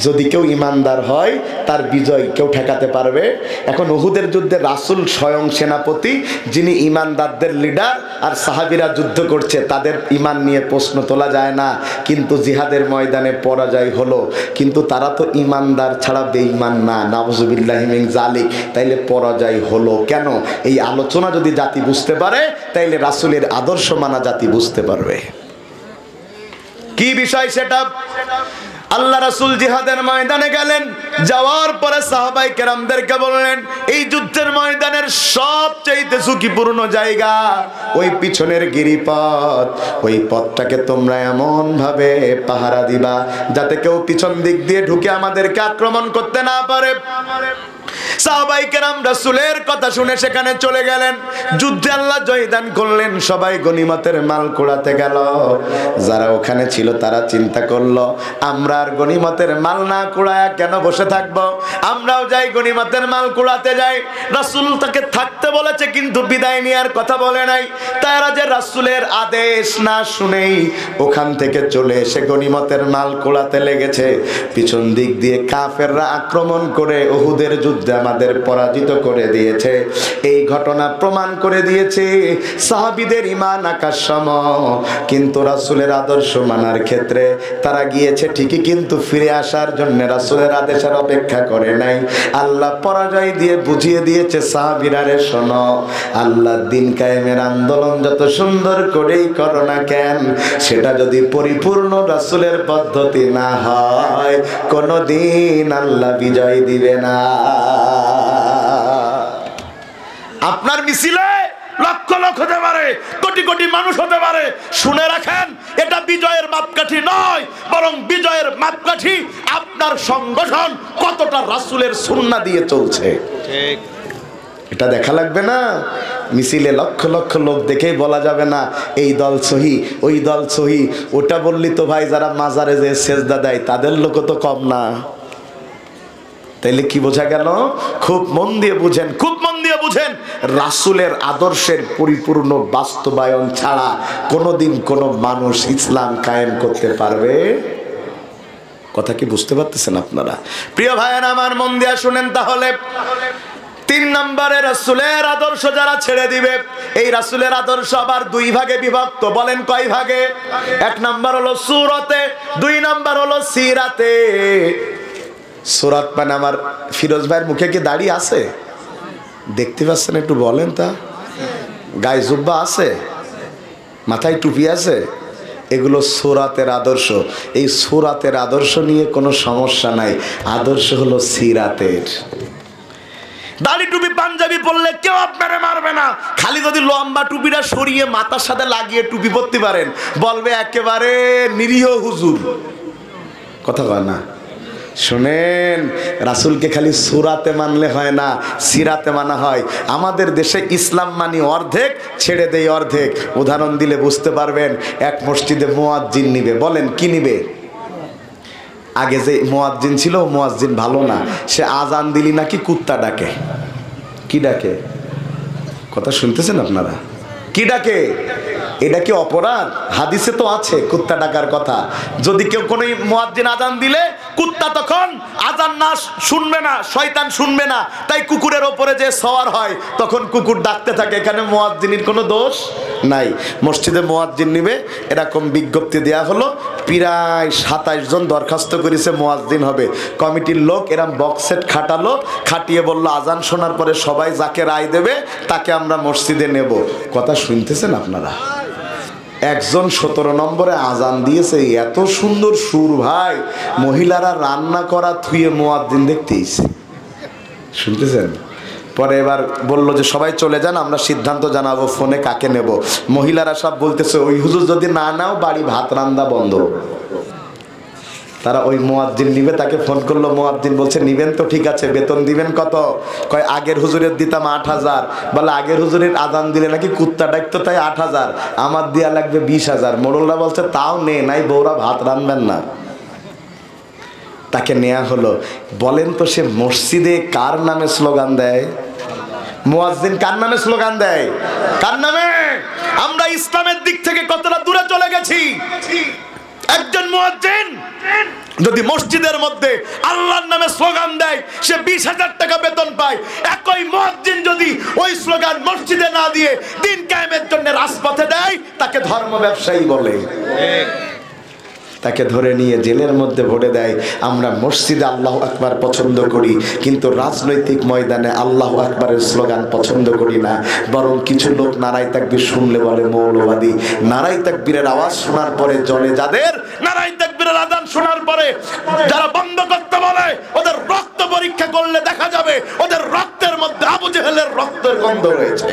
যদি কেউ ইমানদার হয় তার বিজয় কেউ ঠেকাতে পারবে? এখন উহুদের যুদ্ধে রাসূল স্বয়ং সেনাপতি, যিনি ইমানদারদের লিডার, আর সাহাবীরা যুদ্ধ করছে, তাদের ঈমান নিয়ে প্রশ্ন তোলা যায় না। কিন্তু জিহাদের ময়দানে পরাজয় হলো, কিন্তু তারা তো ইমানদার ছাড়া বেঈমান না, নাউজুবিল্লাহি মিন যালিক। তাইলে পরাজয় হলো কেন? এই আলোচনা যদি জাতি বুঝতে পারে, তাইলে রাসূলের আদর্শ মানা জাতি বুঝতে পারবে। কি বিষয় সেটা? আল্লাহ রাসূল জিহাদের ময়দানে গেলেন, যাওয়ার পরে সাহাবায়ে কেরামদেরকে বললেন, এই যুদ্ধের ময়দানের সবচেয়ে ঝুঁকিপূর্ণ জায়গা ওই পিছনের গিরিপথ। ওই পথটাকে তোমরা এমন ভাবে পাহারা দিবা যাতে কেউ পিছন দিক দিয়ে ঢুকে আমাদেরকে আক্রমণ করতে না পারে। সাহাবায়ে কেরাম রাসূলের কথা শুনে সেখানে চলে গেলেন। যুদ্ধে আল্লাহ জয়দান করলেন, সবাই গনিমতের মাল কুড়াতে গেল। যারা ওখানে ছিল তারা চিন্তা করলো, আমরা আর গনিমতের মাল না কুড়ায়া কেন বসে থাকবো, আমরাও যাই গনিমতের মাল কুড়াতে যাই। রাসূল তাকে থাকতে বলেছে, কিন্তু বিদায় নেওয়ার কথা বলে নাই। তারা যে রাসূলের আদেশ না শুনেই ওখান থেকে চলে এসে গনিমতের মাল কুড়াতে লেগেছে। পিছন দিক দিয়ে কাফেররা আক্রমণ করে উহুদের যুদ্ধে আমাদের পরাজিত করে দিয়েছে। এই ঘটনা প্রমাণ করে দিয়েছে সাহাবীদের ঈমান আকাশ সম, কিন্তু রাসূলের আদর্শ মানার ক্ষেত্রে তারা গিয়েছে ঠিকই, কিন্তু ফিরে আসার জন্য রাসূলের আদেশের অপেক্ষা করে নাই। আল্লাহ পরাজয় দিয়ে বুঝিয়ে দিয়েছে, সাহাবীরা রে শোনো, আল্লাহর দ্বীন কায়েমের আন্দোলন যত সুন্দর করেই করো না কেন, সেটা যদি পরিপূর্ণ রাসূলের পদ্ধতি না হয়, কোনদিন আল্লাহ বিজয় দিবে না। আপনার মিছিলে লক্ষ লক্ষ হতে পারে, কোটি কোটি মানুষ হতে পারে, শুনে রাখেন, এটা বিজয়ের মাপকাঠি নয়, বরং বিজয়ের মাপকাঠি আপনার সংগঠন কতটা রাসূলের সুন্নাহ দিয়ে চলছে। ঠিক, এটা দেখা লাগবে না। মিছিলে লক্ষ লক্ষ লোক দেখেই বলা যাবে না এই দল সহি, ওই দল সহি। ওটা বললি তো ভাই, যারা মাজারে যে সেজদা দেয় তাদের লোকও তো কম না। তাইলে কি বোঝা গেল? খুব মন দিয়ে বুঝেন, খুব মন দিয়ে বুঝেন, রাসূলের আদর্শের পরিপূর্ণ বাস্তবায়ন ছাড়া কোনোদিন কোনো মানুষ ইসলাম কায়েম করতে পারবে? কথা কি বুঝতে পারতেছেন আপনারা? প্রিয় ভাইয়েরা আমার, মন দিয়ে শুনেন তাহলে। 3 নম্বরে রাসূলের আদর্শ যারা ছেড়ে দিবে, এই রাসূলের আদর্শ আবার 2 ভাগে বিভক্ত। বলেন কয় ভাগে? 1 নম্বর হলো সূরতে, 2 নম্বর হলো সিরাতে। সূরাত মানে আমার ফিরোজ ভাইয়ের মুখে কি দাড়ি আছে? দেখতে পাচ্ছেন? একটু বলেন তা। গায়ে জুব্বা আছে, মাথায় টুপি আছে, এগুলো সূরাতের আদর্শ। এই সূরাতের আদর্শ নিয়ে কোনো সমস্যা নাই, আদর্শ হলো সিরাতের। দাড়ি টুপি পাঞ্জাবি পরলে কেউ আপনারে মারবে না, খালি যদি লম্বা টুপিটা সরিয়ে মাথার সাথে লাগিয়ে টুপি পরতে পারেন, বলবে একেবারে নিরীহ হুজুর। কথা কয় না? শোনেন, রাসূলকে খালি সূরাতে মানলে হয় না, সিরাতে মানা হয়। আমাদের দেশে ইসলাম মানি অর্ধেক, ছেড়ে দেই অর্ধেক। উদাহরণ দিলে বুঝতে পারবেন। এক মসজিদে মুয়াজ্জিন নিবে, বলেন কি নিবে? আগে যে মুয়াজ্জিন ছিল, মুয়াজ্জিন ভালো না, সে আজান দিলি নাকি কুত্তা ডাকে। কি ডাকে? কথা শুনতেছেন আপনারা? কি ডাকে? এটা কি অপরাধ? হাদিসে তো আছে কুত্তা ডাকার কথা। যদি কেউ কোনো মুয়াজ্জিন আজান দিলে কুত্তা তখন আজান না শুনবে না, শয়তান শুনবে না, তাই কুকুরের ওপরে যে সওয়ার হয় তখন কুকুর ডাকতে থাকে। এখানে মুয়াজ্জিনের কোনো দোষ নাই। মসজিদে মুয়াজ্জিন নিবে, এরকম বিজ্ঞপ্তি দেয়া হলো। প্রায় 27 জন দরখাস্ত করেছে মুয়াজ্জিন হবে। কমিটির লোক এরম বক্স সেট খাটালো, খাটিয়ে বলল আজান শোনার পরে সবাই যাকে রায় দেবে তাকে আমরা মসজিদে নেব। কথা শুনতেছেন আপনারা? একজন 17 নম্বরে আজান দিয়েছে, এত সুন্দর সুর ভাই, মহিলারা রান্না করা থুয়ে মুয়াজ্জিন দেখতেইছে। শুনতেছেন? পরে এবার বললো যে সবাই চলে যান, আমরা সিদ্ধান্ত জানাবো ফোনে কাকে নেব। মহিলারা সব বলতেছে ওই হুজুর যদি না নাও বাড়ি ভাত রান্না বন্ধ। তারা ওই মুয়াজ্জিন নিবে, তাকে ফোন করলো। মুয়াজ্জিন বলছে নিবেন তো, ঠিক আছে, বেতন দিবেন কত? কয় আগের হুজুরের দিতাম 8000। বলে আগের হুজুরের আজান দিলে নাকি কুত্তা ডাকতো, তাই 8000, আমার দেয়া লাগবে 20000। মোড়লরা বলছে তাও নে, নাই বউরা ভাত রান্নবেন না। তাকে নেয়া হলো। বলেন তো সে মসজিদে কার নামে স্লোগান দেয়? মুয়াজ্জিন কার নামে স্লোগান দেয়? কার নামে? আমরা ইসলামের দিক থেকে কতটা দূরে চলে গেছি। একজন মুয়াজ্জিন যদি মসজিদের মধ্যে আল্লাহর নামে স্লোগান দেয়, সে 20,000 টাকা বেতন পায়। একই মুয়াজ্জিন যদি ওই স্লোগান মসজিদে না দিয়ে দিন কায়েমের জন্য রাজপথে দেয়, তাকে ধর্ম ব্যবসায়ী বলে। তাকে ধরে নিয়ে জেলের মধ্যে ভরে দেয়। আমরা মসজিদে আল্লাহু আকবার পছন্দ করি, কিন্তু রাজনৈতিক ময়দানে আল্লাহু আকবারের স্লোগান পছন্দ করি না। বরং কিছু লোক নারাই তাকবীর শুনলে বলে মৌলবাদী। নারাই তাকবীরের আওয়াজ শোনার পরে জলে যাদের, নারাই তাকবীরের আযান শোনার পরে যারা বন্ধ করতে বলে, ওদের রক্ত পরীক্ষা করলে দেখা যাবে ওদের রক্তের মধ্যে আবু জেহেলের রক্তের গন্ধ রয়েছে।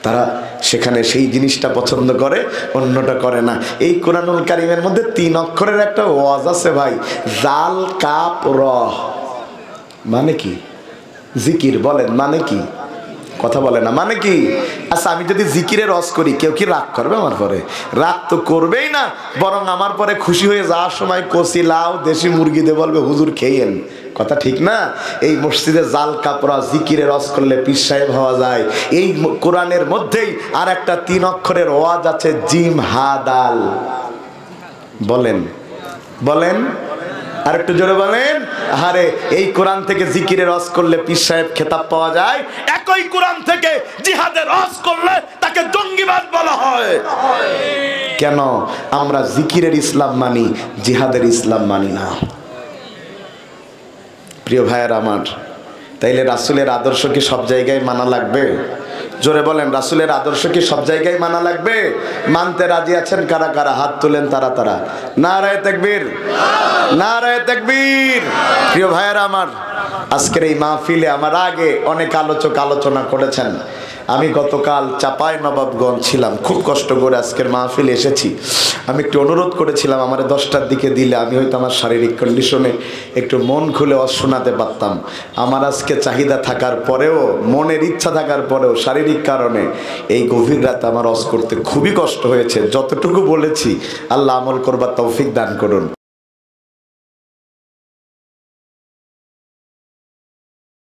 তারা সেখানে সেই জিনিসটা পছন্দ করে, অন্যটা করে না। এই কোরআনুল কারীমের মধ্যে 3 অক্ষরের একটা ওয়াজ আছে ভাই, জাল কাপ র, মানে কি? জিকির। বলেন মানে কি? কথা বলে না, মানে কি? আচ্ছা আমি যদি জিকিরের রস করি, কেউ কি রাগ করবে আমার পরে? রাগ তো করবেই না, বরং আমার পরে খুশি হয়ে যাওয়ার সময় কচি লাউ দেশি মুরগি দিয়ে বলবে হুজুর খেয়েন। কথা ঠিক না? এই মসজিদে জাল কাপড়া জিকিরের রস করলে পীর সাহেব হওয়া যায়। এই কোরআনের মধ্যেই আর একটা 3 অক্ষরের ওয়াজ আছে, জিম হা দাল। বলেন বলেন আর একটু জোরে বলেন। আরে এই কোরআন থেকে জিকিরের রস করলে পীর সাহেব খেতাব পাওয়া যায়, একই কোরআন থেকে জিহাদের রস করলে তাকে জঙ্গিবাদ বলা হয়। কেন? আমরা জিকিরের ইসলাম মানি, জিহাদের ইসলাম মানি না। প্রিয় ভাইয়ের আমার, তাইলে রাসূলের আদর্শ কি সব জায়গায় মানা লাগবে? জোরে বলেন, রাসূলের আদর্শ কি সব জায়গায় মানা লাগবে? মানতে রাজি আছেন কারা কারা? হাত তুলেন তারা তারা। নারায়ে তাকবীর, নারায়ে তাকবীর। প্রিয় ভাইয়ের আমার, আজকের এই মাহফিলে আমার আগে অনেক আলোচক আলোচনা করেছেন। আমি গতকাল চাপাই নবাবগঞ্জ ছিলাম, খুব কষ্ট করে আজকের মাহফিলে এসেছি। আমি একটু অনুরোধ করেছিলাম আমার 10টার দিকে দিলে আমি হয়তো আমার শারীরিক কন্ডিশনে একটু মন খুলে শোনাতে পারতাম। আমার আজকে চাহিদা থাকার পরেও, মনের ইচ্ছা থাকার পরেও শারীরিক কারণে এই গভীর রাতে আমার করতে খুবই কষ্ট হয়েছে। যতটুকু বলেছি আল্লাহ আমল করবার তৌফিক দান করুন।